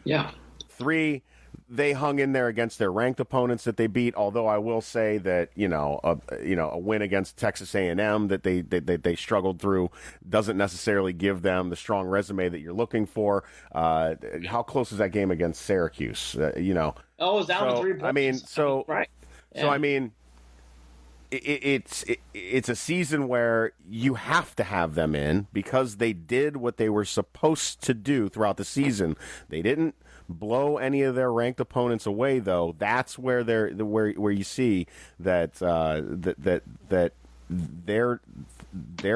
Yeah. Three, they hung in there against their ranked opponents that they beat. Although I will say that a win against Texas A&M that they struggled through doesn't necessarily give them the strong resume that you're looking for. How close is that game against Syracuse? Oh, it was down to 3 points. I mean, right. Yeah. So I mean, it's a season where you have to have them in because they did what they were supposed to do throughout the season. They didn't blow any of their ranked opponents away, though. That's where where you see that they're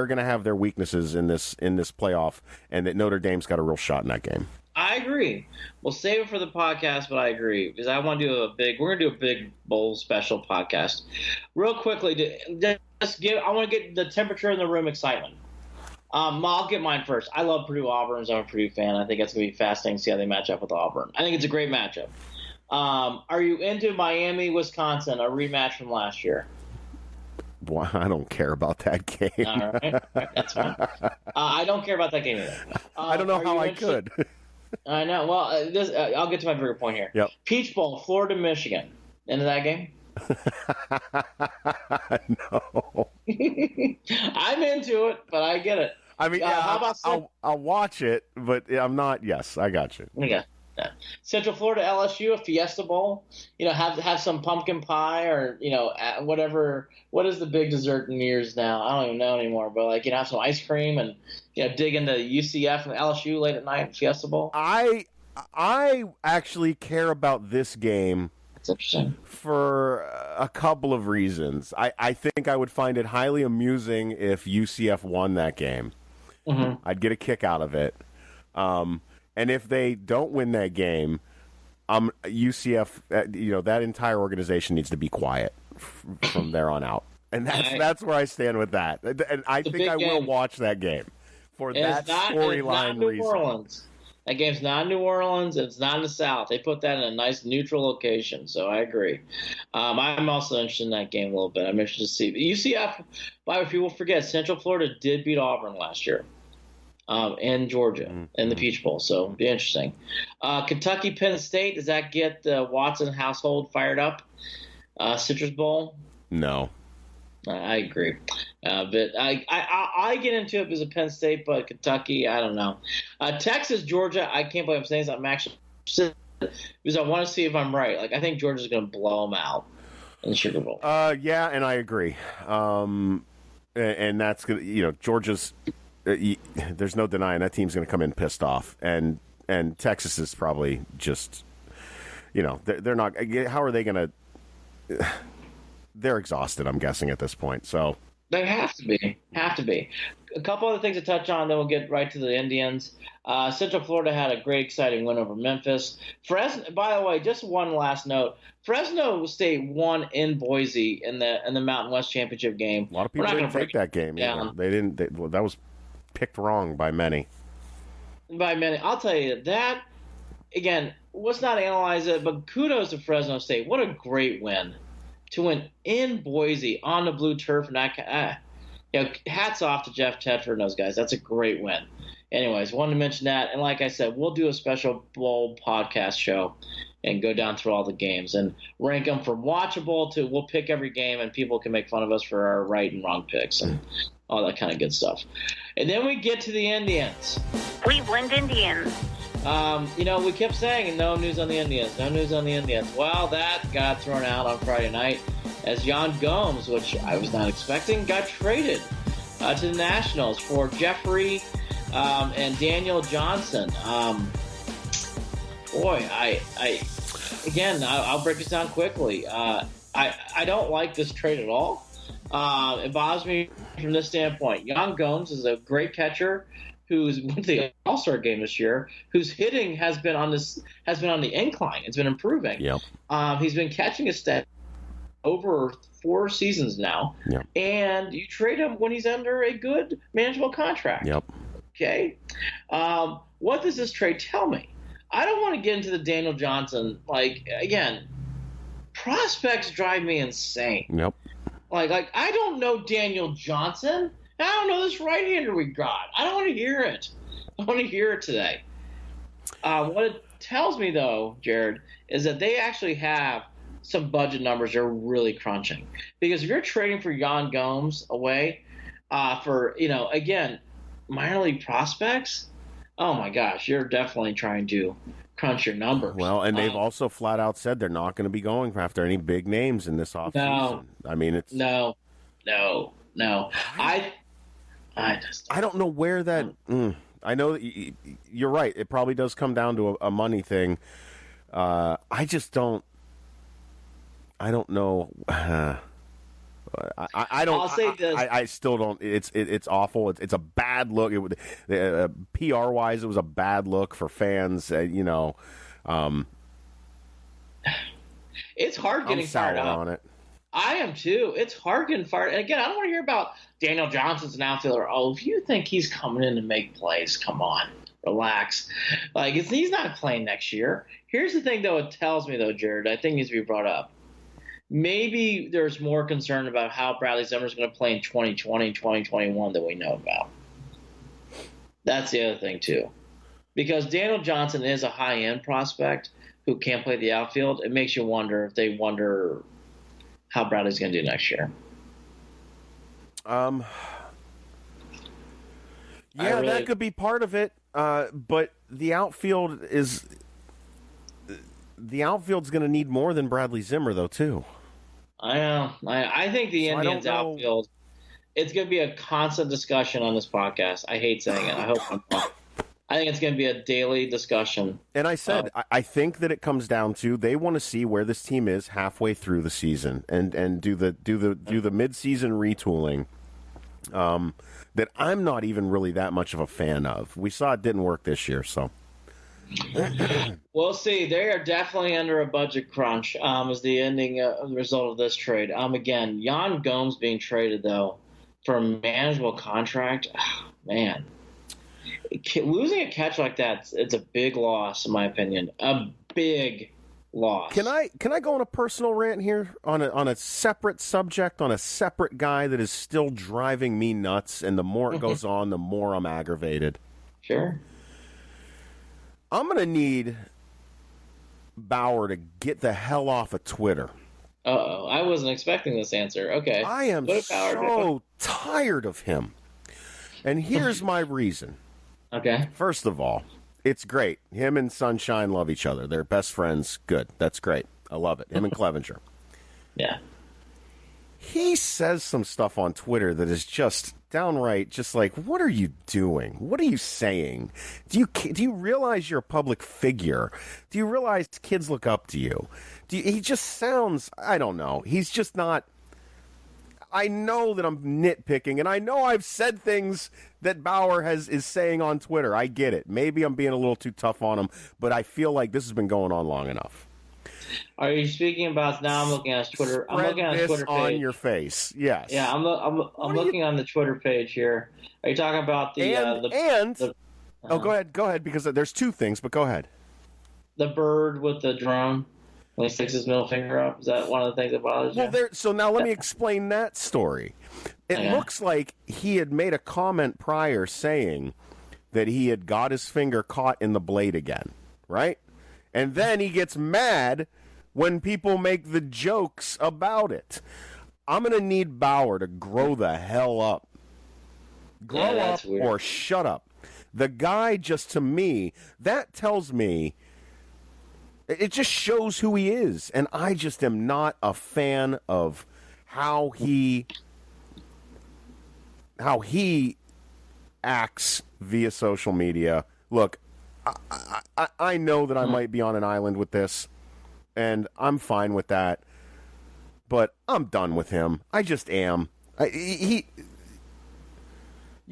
going to have their weaknesses in this playoff, and that Notre Dame's got a real shot in that game. I agree. We'll save it for the podcast, but I agree because I want to do we're going to do a big bowl special podcast. Real quickly, I want to get the temperature in the room excitement. I'll get mine first. I love Purdue Auburn. I'm a Purdue fan. I think it's going to be fascinating to see how they match up with Auburn. I think it's a great matchup. Are you into Miami, Wisconsin, a rematch from last year? Well, I don't care about that game. All right. That's fine. I don't care about that game either. I don't know how I could. I know. Well, I'll get to my bigger point here. Yep. Peach Bowl, Florida, Michigan. Into that game? No. I'm into it, but I get it. I mean, how about I'll watch it, but I'm not. Yes, I got you. Okay. Yeah. Central Florida, LSU, a Fiesta Bowl. Have some pumpkin pie or whatever. What is the big dessert in New Year's now? I don't even know anymore. But have some ice cream and dig into UCF and LSU late at night, Fiesta Bowl. I actually care about this game. That's interesting. For a couple of reasons. I think I would find it highly amusing if UCF won that game. Mm-hmm. I'd get a kick out of it. And if they don't win that game, UCF, that entire organization needs to be quiet from there on out. And that's where I stand with that. And I think I will watch that game for that storyline reason. New Orleans. That game's not in New Orleans, and it's not in the South. They put that in a nice neutral location, so I agree. I'm also interested in that game a little bit. I'm interested to see. UCF, by the way, people forget, Central Florida did beat Auburn last year, and Georgia in the Peach Bowl, so it'll be interesting. Kentucky, Penn State, does that get the Watson household fired up? Citrus Bowl? No. I agree. But I get into it because of Penn State, but Kentucky, I don't know. Texas, Georgia, I can't believe I'm saying this. I'm actually because I want to see if I'm right. Like, I think Georgia's going to blow them out in the Sugar Bowl. Yeah, and I agree. And that's going to, Georgia's, there's no denying that team's going to come in pissed off. And Texas is probably just, they're not, how are they going to, they're exhausted, I'm guessing, at this point. So they have to be. A couple other things to touch on, then we'll get right to the Indians. Central Florida had a great, exciting win over Memphis. Fresno, by the way, just one last note. Fresno State won in Boise in the Mountain West Championship game. A lot of people didn't take that game. Yeah. They didn't. That was picked wrong by many. I'll tell you that. Again, let's not analyze it, but kudos to Fresno State. What a great win to win in Boise on the blue turf. And hats off to Jeff Tedford and those guys. That's a great win. Anyways, wanted to mention that. And like I said, we'll do a special bowl podcast show and go down through all the games and rank them from watchable to we'll pick every game and people can make fun of us for our right and wrong picks and all that kind of good stuff. And then we get to the Indians. Cleveland Indians. We kept saying no news on the Indians. Well, that got thrown out on Friday night as Jan Gomes, which I was not expecting, got traded to the Nationals for Jeffrey and Daniel Johnson. I'll break this down quickly. I don't like this trade at all. It bothers me from this standpoint. Jan Gomes is a great catcher who's went to the All-Star game this year, whose hitting has been on the incline. It's been improving. Yep. He's been catching a stat over 4 seasons now. Yep. And you trade him when he's under a good, manageable contract. Yep. Okay. What does this trade tell me? I don't want to get into the Daniel Johnson. Again, prospects drive me insane. Yep. Like I don't know Daniel Johnson. I don't know this right-hander we got. I don't want to hear it. I want to hear it today. What it tells me, though, Jared, is that they actually have some budget numbers they're really crunching. Because if you're trading for Jan Gomes away for, again, minor league prospects, oh, my gosh, you're definitely trying to crunch your numbers. Well, and they've also flat out said they're not going to be going after any big names in this offseason. No. I mean, it's... No. I don't know where that. I know that you're right. It probably does come down to a money thing. I just don't. I don't know. I don't. I'll say this. I still don't. It's awful. It's a bad look. PR wise, it was a bad look for fans. It's hard getting I'm sour fired up on it. I am too. It's hard getting fired. And again, I don't want to hear about Daniel Johnson's an outfielder. Oh, if you think he's coming in to make plays, come on, relax. He's not playing next year. Here's the thing, though. It tells me, though, Jared, I think needs to be brought up. Maybe there's more concern about how Bradley Zimmer's going to play in 2020, 2021 than we know about. That's the other thing, too. Because Daniel Johnson is a high-end prospect who can't play the outfield. It makes you wonder if they wonder how Bradley's going to do next year. Yeah, that could be part of it. But the outfield's going to need more than Bradley Zimmer, though, too. I know. I think the Indians outfield. It's going to be a constant discussion on this podcast. I hate saying it. I hope I'm wrong. I think it's going to be a daily discussion. And I said, I think that it comes down to they want to see where this team is halfway through the season and do the mid-season retooling that I'm not even really that much of a fan of. We saw it didn't work this year, so. We'll see. They are definitely under a budget crunch as the ending result of this trade. Again, Jan Gomes being traded, though, for a manageable contract, man. Losing a catch like that, it's a big loss, in my opinion. A big loss. Can I go on a personal rant here on a separate subject, on a separate guy that is still driving me nuts, and the more it goes on, the more I'm aggravated. Sure. I'm going to need Bauer to get the hell off of Twitter. Uh-oh, I wasn't expecting this answer. Okay. I am What did Bauer do? so tired of him. And here's my reason. Okay. First of all, it's great. Him and Sunshine love each other. They're best friends. Good. That's great. I love it. Him and Clevenger. Yeah. He says some stuff on Twitter that is just downright just like, what are you doing? What are you saying? Do you realize you're a public figure? Do you realize kids look up to you? He just sounds, I don't know. He's just not. I know that I'm nitpicking, and I know I've said things that Bauer is saying on Twitter. I get it. Maybe I'm being a little too tough on him, but I feel like this has been going on long enough. Are you speaking about now? I'm looking at his Twitter. I'm looking at his Twitter page. On your face, yes. Yeah, I'm looking on the Twitter page here. Are you talking about the go ahead, because there's two things, but go ahead. The bird with the drone when he sticks his middle finger up? Is that one of the things that bothers you? Well, so now let me explain that story. It looks like he had made a comment prior saying that he had got his finger caught in the blade again, right? And then he gets mad when people make the jokes about it. I'm going to need Bauer to grow the hell up. Grow up or shut up. The guy just, to me, that tells me, it just shows who he is. And I just am not a fan of how he acts via social media. Look, I know that I might be on an island with this, and I'm fine with that. But I'm done with him. I just am. You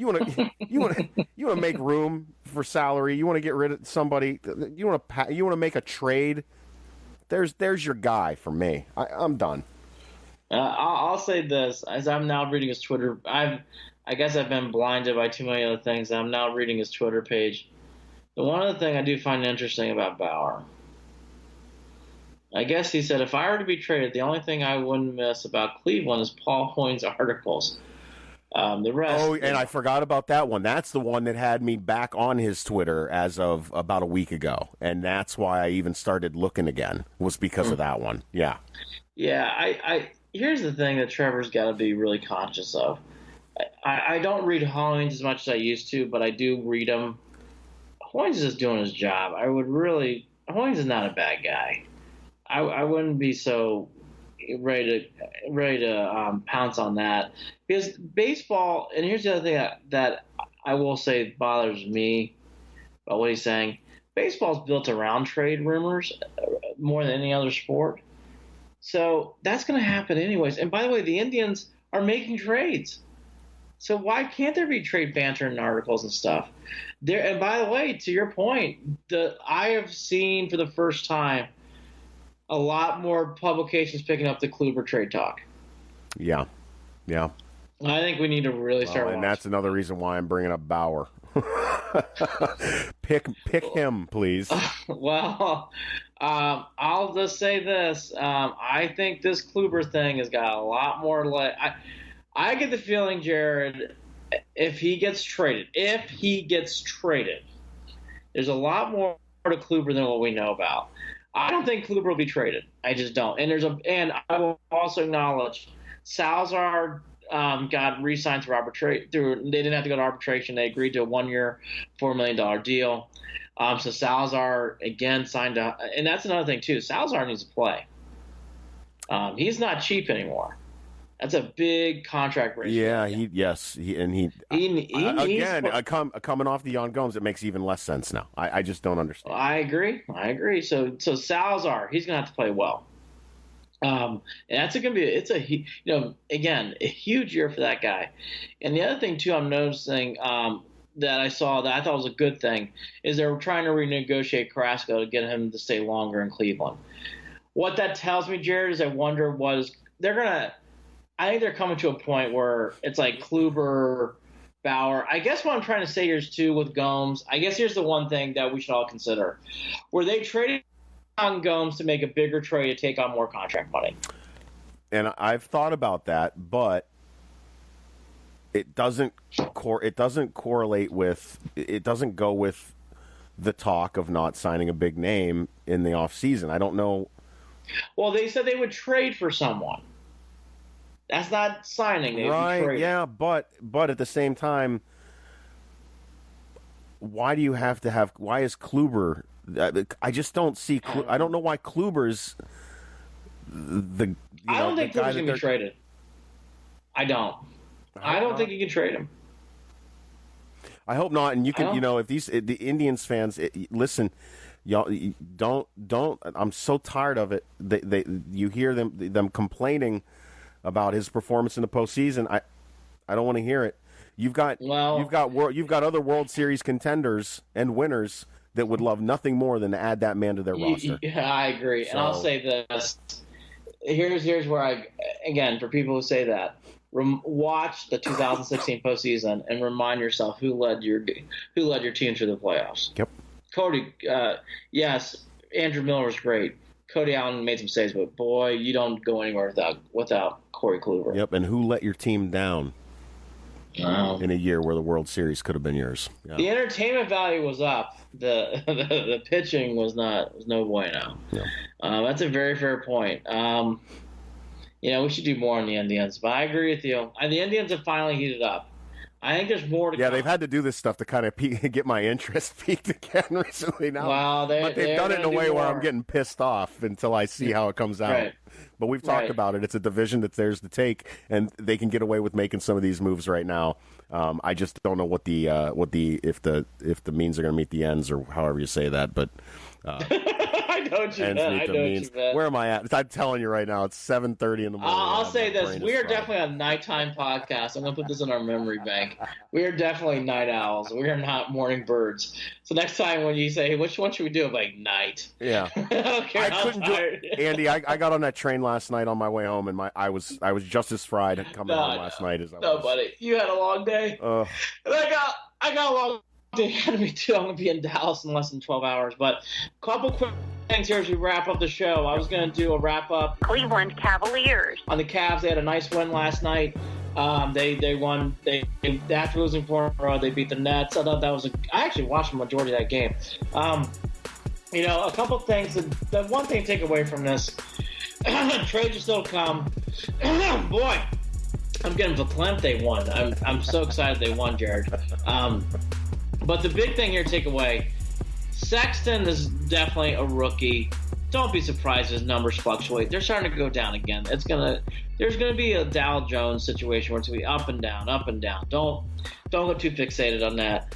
want to make room for salary. You want to get rid of somebody. You want to make a trade. There's your guy for me. I'm done. I'll say this: as I'm now reading his Twitter, I guess I've been blinded by too many other things. I'm now reading his Twitter page. The one other thing I do find interesting about Bauer, I guess he said, if I were to be traded, the only thing I wouldn't miss about Cleveland is Paul Hoynes' articles. The rest. Oh, and I forgot about that one. That's the one that had me back on his Twitter as of about a week ago, and that's why I even started looking again. Was because of that one. Yeah. Yeah. I here's the thing that Trevor's got to be really conscious of. I don't read Hoynes as much as I used to, but I do read him. Hoynes is just doing his job. Hoynes is not a bad guy. I wouldn't be so ready to pounce on that, because baseball. And here's the other thing that I will say bothers me about what he's saying. Baseball's built around trade rumors more than any other sport, so that's going to happen anyways. And by the way, the Indians are making trades, so why can't there be trade banter and articles and stuff? And by the way, to your point, I have seen for the first time a lot more publications picking up the Kluber trade talk. Yeah. I think we need to really start watching. And that's another reason why I'm bringing up Bauer. Pick him, please. Well, I'll just say this. I think this Kluber thing has got a lot more I get the feeling, Jared, if he gets traded, there's a lot more to Kluber than what we know about. I don't think Kluber will be traded. I just don't. And I will also acknowledge Salazar got re-signed through arbitration. They didn't have to go to arbitration. They agreed to a 1-year, $4 million deal. So Salazar again signed and that's another thing too. Salazar needs to play. He's not cheap anymore. That's a big contract ratio. Yeah, coming off the Jan Gomes, it makes even less sense now. I just don't understand. I agree. So Salazar, he's gonna have to play well. And that's going to be a huge year for that guy. And the other thing too, I'm noticing that I saw that I thought was a good thing is they're trying to renegotiate Carrasco to get him to stay longer in Cleveland. What that tells me, Jared, is I wonder I think they're coming to a point where it's like Kluber, Bauer. I guess what I'm trying to say here is too with Gomes. I guess here's the one thing that we should all consider: were they traded on Gomes to make a bigger trade to take on more contract money? And I've thought about that, but it doesn't correlate with. It doesn't go with the talk of not signing a big name in the offseason. I don't know Well, they said they would trade for someone. That's not signing. They would be trading. Yeah, but at the same time, why do you have to have? Why is Kluber? I just don't see. I don't know why Kluber's the. I don't think Kluber's gonna be traded. I don't think you can trade him. I hope not. And you can, if the Indians fans listen, y'all don't. I'm so tired of it. You hear them complaining about his performance in the postseason. I don't want to hear it. You've got other World Series contenders and winners that would love nothing more than to add that man to their roster. Yeah, I agree. So, and I'll say this. Here's where again, for people who say that, watch the 2016 postseason and remind yourself who led your team to the playoffs. Yep. Cody, yes, Andrew Miller was great. Cody Allen made some saves, but boy, you don't go anywhere without Corey Kluber. Yep, and who let your team down in a year where the World Series could have been yours? Yeah. The entertainment value was up. The pitching was no bueno. Yeah. That's a very fair point. We should do more on the Indians, but I agree with you. The Indians have finally heated up. I think there's more to come. Yeah, they've had to do this stuff to kind of get my interest peaked again recently now. Well, but they've done it in a way where I'm getting pissed off until I see how it comes out. Right. But we've talked about it. It's a division that's theirs to take, and they can get away with making some of these moves right now. I just don't know if the means are going to meet the ends or however you say that, but. I know what you meant. Where am I at? I'm telling you right now, it's 7:30 in the morning. I'll say this: we are definitely a nighttime podcast. I'm going to put this in our memory bank. We are definitely night owls. We are not morning birds. So next time when you say, hey, which one should we do? I'm like, night. Yeah. I couldn't do it. Andy, I got on that train last night on my way home, and I was just as fried coming home last night as I was. No, buddy, you had a long day. And I got a long day ahead of me too. I'm going to be in Dallas in less than 12 hours. But a couple quick things here as we wrap up the show. I was going to do a wrap up. Cleveland Cavaliers. On the Cavs, they had a nice win last night. They won. After losing 4 in a row, they beat the Nets. I thought that was I actually watched the majority of that game. A couple things. The one thing to take away from this, trades are still to come. Boy, I'm getting verklempt they won. I'm so excited they won, Jared. But the big thing here to take away, Sexton is definitely a rookie. Don't be surprised his numbers fluctuate. They're starting to go down again. There's gonna be a Dow Jones situation where it's gonna be up and down, up and down. Don't go too fixated on that.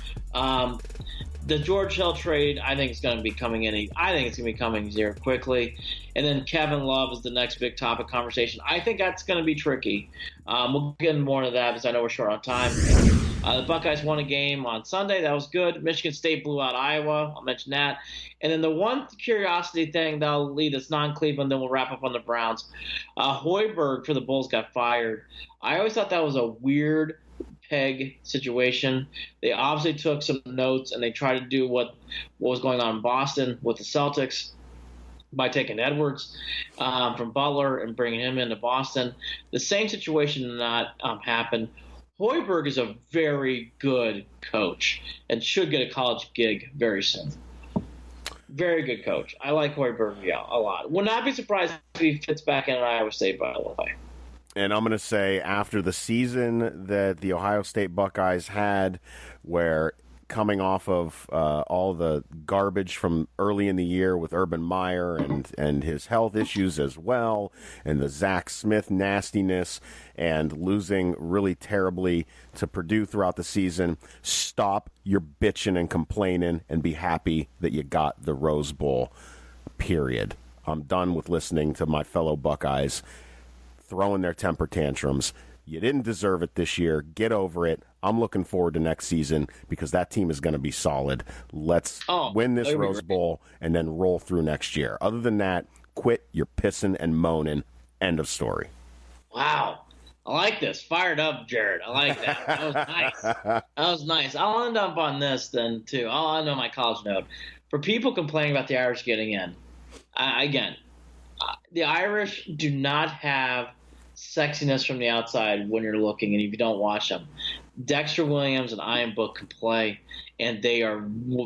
The George Hill trade, I think it's going to be coming in. I think it's going to be coming here quickly. And then Kevin Love is the next big topic conversation. I think that's going to be tricky. We'll get into more of that because I know we're short on time. The Buckeyes won a game on Sunday. That was good. Michigan State blew out Iowa. I'll mention that. And then the one curiosity thing that'll lead us non-Cleveland, then we'll wrap up on the Browns. Hoiberg for the Bulls got fired. I always thought that was a weird peg situation. They obviously took some notes and they tried to do what was going on in Boston with the Celtics by taking Edwards from Butler and bringing him into Boston. The same situation did not happen. Hoiberg is a very good coach and should get a college gig very soon. Very good coach. I like Hoiberg a lot. Would not be surprised if he fits back in at Iowa State, by the way. And I'm going to say after the season that the Ohio State Buckeyes had, where coming off of all the garbage from early in the year with Urban Meyer and his health issues as well, and the Zach Smith nastiness, and losing really terribly to Purdue throughout the season, stop your bitching and complaining and be happy that you got the Rose Bowl, period. I'm done with listening to my fellow Buckeyes throwing their temper tantrums. You didn't deserve it this year. Get over it. I'm looking forward to next season because that team is going to be solid. Let's win this Rose Bowl and then roll through next year. Other than that, quit your pissing and moaning. End of story. Wow. I like this. Fired up, Jared. I like that. That was nice. That was nice. I'll end up on this then, too. I'll end on my college note. For people complaining about the Irish getting in, the Irish do not have sexiness from the outside when you're looking and if you don't watch them. Dexter Williams and Ian Book can play, and they are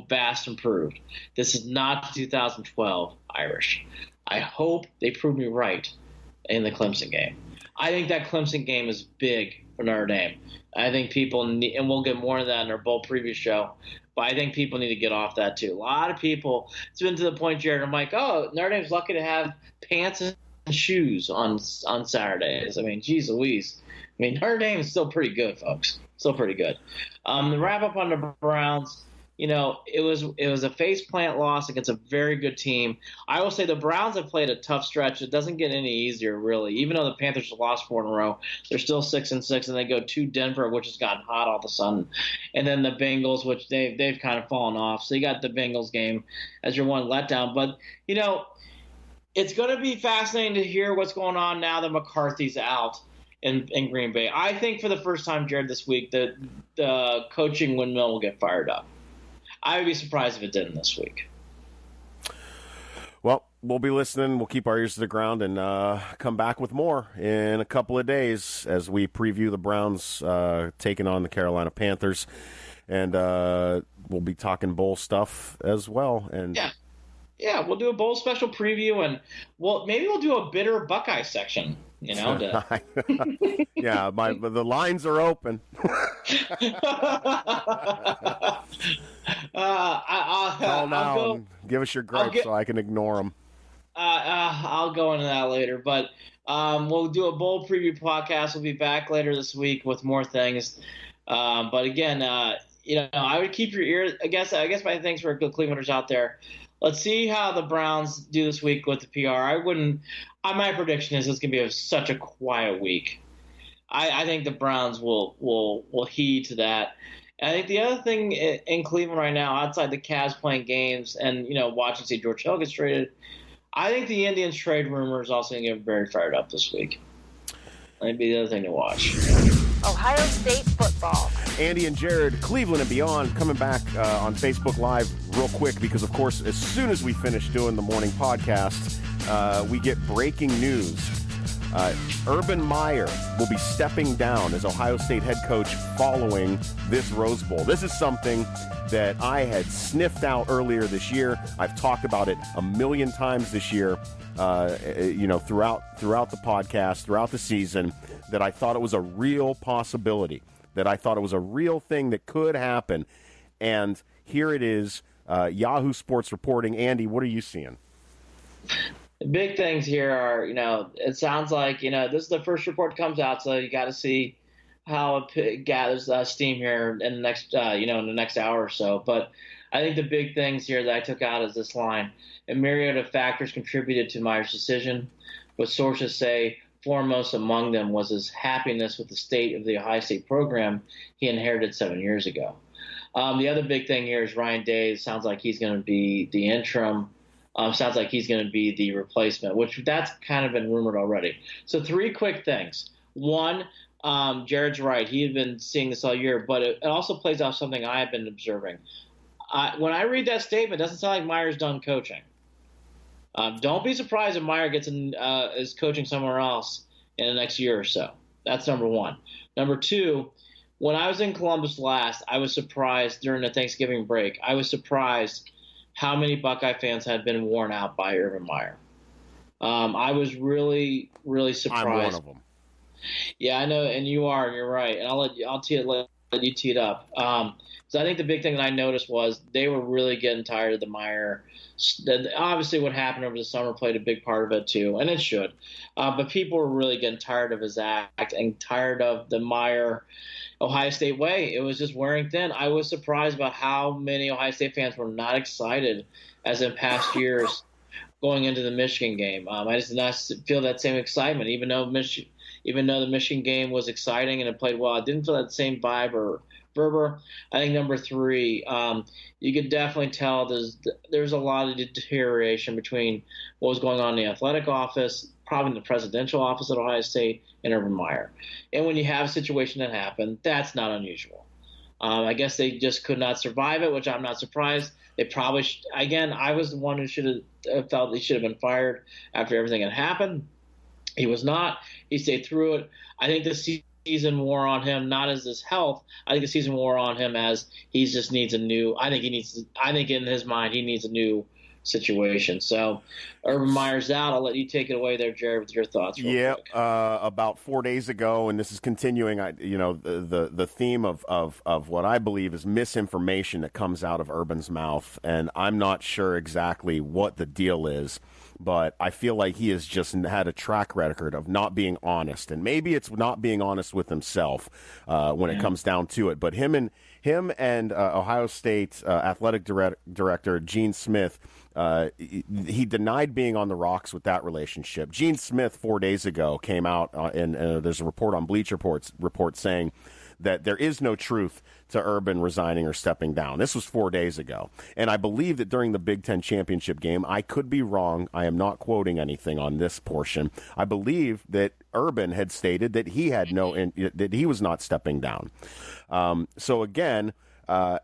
vast improved. This is not the 2012 Irish. I hope they prove me right in the Clemson game. I think that Clemson game is big for Notre Dame. I think people need, and we'll get more of that in our bowl preview show, but I think people need to get off that too. A lot of people, it's been to the point, Jared, I'm like, oh, Notre Dame's lucky to have pants and shoes on Saturdays. I mean, geez Louise. I mean, Notre Dame is still pretty good, folks. Still pretty good. To wrap up on the Browns, it was a faceplant loss against a very good team. I will say the Browns have played a tough stretch. It doesn't get any easier, really. Even though the Panthers have lost 4 in a row, they're still 6-6, and they go to Denver, which has gotten hot all of a sudden, and then the Bengals, which they've kind of fallen off. So you got the Bengals game as your one letdown. But it's going to be fascinating to hear what's going on now that McCarthy's out in Green Bay. I think for the first time, Jared, this week, the coaching windmill will get fired up. I would be surprised if it didn't this week. Well, we'll be listening. We'll keep our ears to the ground and come back with more in a couple of days as we preview the Browns taking on the Carolina Panthers. And we'll be talking bowl stuff as well. And Yeah, we'll do a bowl special preview, and maybe we'll do a bitter Buckeye section. Yeah, the lines are open. Call now and give us your gripes so I can ignore them. I'll go into that later, but we'll do a bowl preview podcast. We'll be back later this week with more things. But again, I would keep your ear. I guess my thanks for good Clevelanders out there. Let's see how the Browns do this week with the PR. My prediction is it's going to be such a quiet week. I think the Browns will heed to that. And I think the other thing in Cleveland right now, outside the Cavs playing games and watching see George Hill gets traded, I think the Indians trade rumor is also going to get very fired up this week. That'd be the other thing to watch. Ohio State football. Andy and Jared, Cleveland and Beyond, coming back on Facebook Live real quick because, of course, as soon as we finish doing the morning podcast, we get breaking news. Urban Meyer will be stepping down as Ohio State head coach following this Rose Bowl. This is something that I had sniffed out earlier this year. I've talked about it a million times this year, throughout the podcast, throughout the season, that I thought it was a real possibility, that I thought it was a real thing that could happen. And here it is, Yahoo Sports reporting. Andy, what are you seeing? The big things here are, it sounds like, this is the first report comes out, so you got to see how it gathers steam here in the next, in the next hour or so. But I think the big things here that I took out is this line: a myriad of factors contributed to Meyer's decision, but sources say foremost among them was his happiness with the state of the Ohio State program he inherited 7 years ago. The other big thing here is Ryan Day. Sounds like he's going to be the interim. Sounds like he's going to be the replacement, which that's kind of been rumored already. So 3 quick things. One, Jared's right. He had been seeing this all year, but it also plays off something I have been observing. When I read that statement, it doesn't sound like Meyer's done coaching. Don't be surprised if Meyer is coaching somewhere else in the next year or so. That's number one. Number two, when I was in Columbus last, I was surprised during the Thanksgiving break. I was surprised how many Buckeye fans had been worn out by Urban Meyer. I was really, really surprised. I'm one of them. Yeah, I know, and you are, and you're right. And let you tee it up. So I think the big thing that I noticed was they were really getting tired of the Meyer. Obviously, what happened over the summer played a big part of it too, and it should. But people were really getting tired of his act and tired of the Meyer Ohio State way. It was just wearing thin. I was surprised about how many Ohio State fans were not excited as in past years going into the Michigan game. I just did not feel that same excitement, even though the Michigan game was exciting and it played well. I didn't feel that same vibe or fervor. I think number three, you could definitely tell there's a lot of deterioration between what was going on in the athletic office, probably in the presidential office at Ohio State, and Urban Meyer. And when you have a situation that happened, that's not unusual. I guess they just could not survive it, which I'm not surprised. They probably again, I was the one who should have felt he should have been fired after everything had happened. He was not. He stayed through it. I think the season wore on him, not as his health. I think the season wore on him as he just needs a new. I think in his mind he needs a new situation. So Urban Meyer's out. I'll let you take it away there, Jared, with your thoughts. Yeah, about 4 days ago, and this is continuing, the theme of what I believe is misinformation that comes out of Urban's mouth, and I'm not sure exactly what the deal is, but I feel like he has just had a track record of not being honest, and maybe it's not being honest with himself when it comes down to it. But him and Ohio State athletic director Gene Smith, he denied being on the rocks with that relationship. Gene Smith 4 days ago came out and there's a report on Bleacher Report saying that there is no truth to Urban resigning or stepping down. This was 4 days ago. And I believe that during the Big Ten championship game, I could be wrong. I am not quoting anything on this portion. I believe that Urban had stated that he had that he was not stepping down. So again, I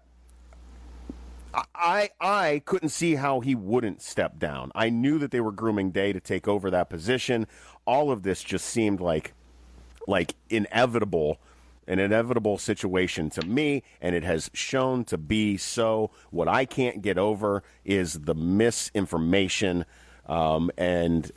couldn't see how he wouldn't step down. I knew that they were grooming Day to take over that position. All of this just seemed like an inevitable situation to me, and it has shown to be so. What I can't get over is the misinformation, and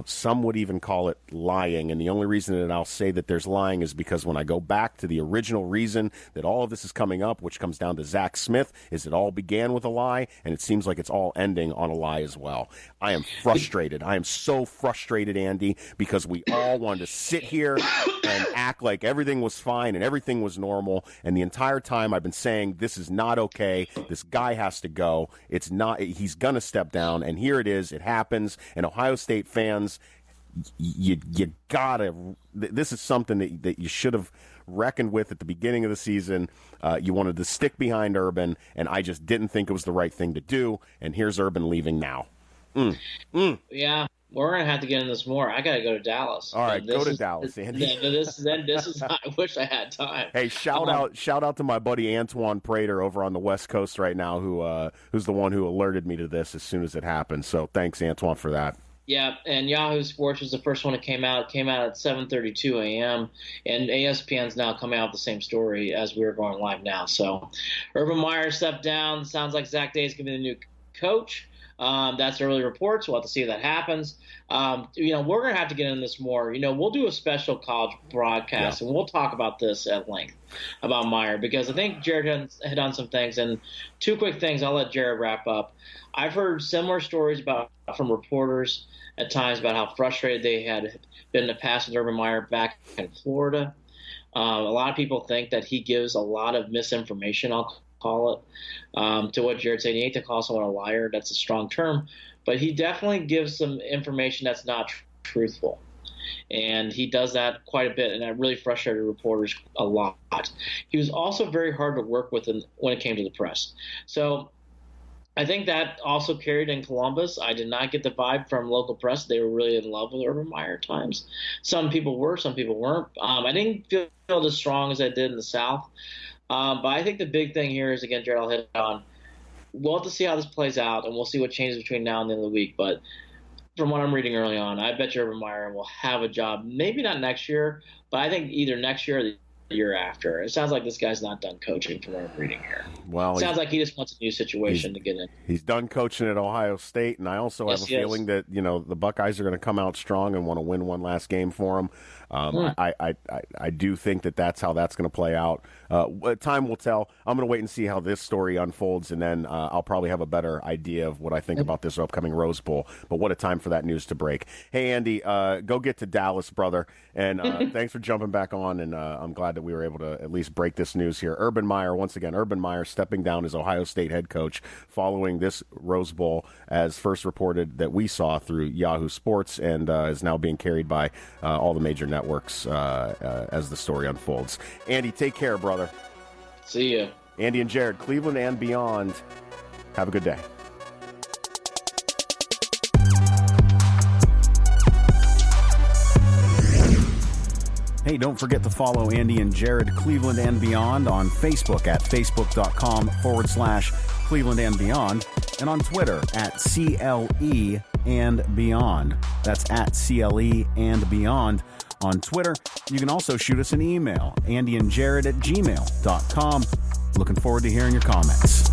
some would even call it lying. And the only reason that I'll say that there's lying is because when I go back to the original reason that all of this is coming up, which comes down to Zach Smith, is it all began with a lie, and it seems like it's all ending on a lie as well. I am frustrated. I am so frustrated, Andy, because we all wanted to sit here and act like everything was fine and everything was normal. And the entire time I've been saying, this is not okay. This guy has to go. It's not, he's going to step down. And here it is. It happens. And Ohio State fans, you gotta, this is something that you should have reckoned with at the beginning of the season. You wanted to stick behind Urban, and I just didn't think it was the right thing to do. And here's Urban leaving now. Yeah, we're gonna have to get into this more. I gotta go to Dallas. All right, go to Dallas, Andy. This is. I wish I had time. Hey, shout out to my buddy Antoine Prater over on the West Coast right now, who's the one who alerted me to this as soon as it happened. So thanks, Antoine, for that. Yeah, and Yahoo Sports was the first one that came out. It came out at 7:32 a.m., and ESPN's now coming out with the same story as we're going live now. So Urban Meyer stepped down. Sounds like Zach Day is going to be the new coach. That's early reports. We'll have to see if that happens. We're going to have to get into this more. We'll do a special college broadcast, and we'll talk about this at length about Meyer, because I think Jared had done some things. And two quick things, I'll let Jared wrap up. I've heard similar stories from reporters at times about how frustrated they had been in the past with Urban Meyer back in Florida. A lot of people think that he gives a lot of misinformation, I'll call it, to what Jared said. You hate to call someone a liar. That's a strong term. But he definitely gives some information that's not truthful. And he does that quite a bit, and that really frustrated reporters a lot. He was also very hard to work with when it came to the press. So I think that also carried in Columbus. I did not get the vibe from local press. They were really in love with Urban Meyer at times. Some people were, some people weren't. I didn't feel as strong as I did in the South. But I think the big thing here is, again, Jared, I'll hit on, we'll have to see how this plays out, and we'll see what changes between now and the end of the week. But from what I'm reading early on, I bet you Urban Meyer will have a job, maybe not next year, but I think either next year or the year after. It sounds like this guy's not done coaching from what I'm reading here. Well, it sounds like he just wants a new situation to get in. He's done coaching at Ohio State, and I also have a feeling that the Buckeyes are going to come out strong and want to win one last game for him. I do think that's how that's going to play out. Time will tell. I'm going to wait and see how this story unfolds, and then I'll probably have a better idea of what I think about this upcoming Rose Bowl. But what a time for that news to break. Hey, Andy, go get to Dallas, brother. And thanks for jumping back on, and I'm glad that we were able to at least break this news here. Urban Meyer, once again, Urban Meyer stepping down as Ohio State head coach following this Rose Bowl, as first reported that we saw through Yahoo Sports, and is now being carried by all the major networks as the story unfolds. Andy, take care, brother. See ya. Andy and Jared, Cleveland and beyond. Have a good day. Hey, don't forget to follow Andy and Jared, Cleveland and Beyond, on Facebook at facebook.com/Cleveland and Beyond, and on Twitter at CLE and Beyond. That's at CLE and Beyond on Twitter. You can also shoot us an email, andyandjared@gmail.com. Looking forward to hearing your comments.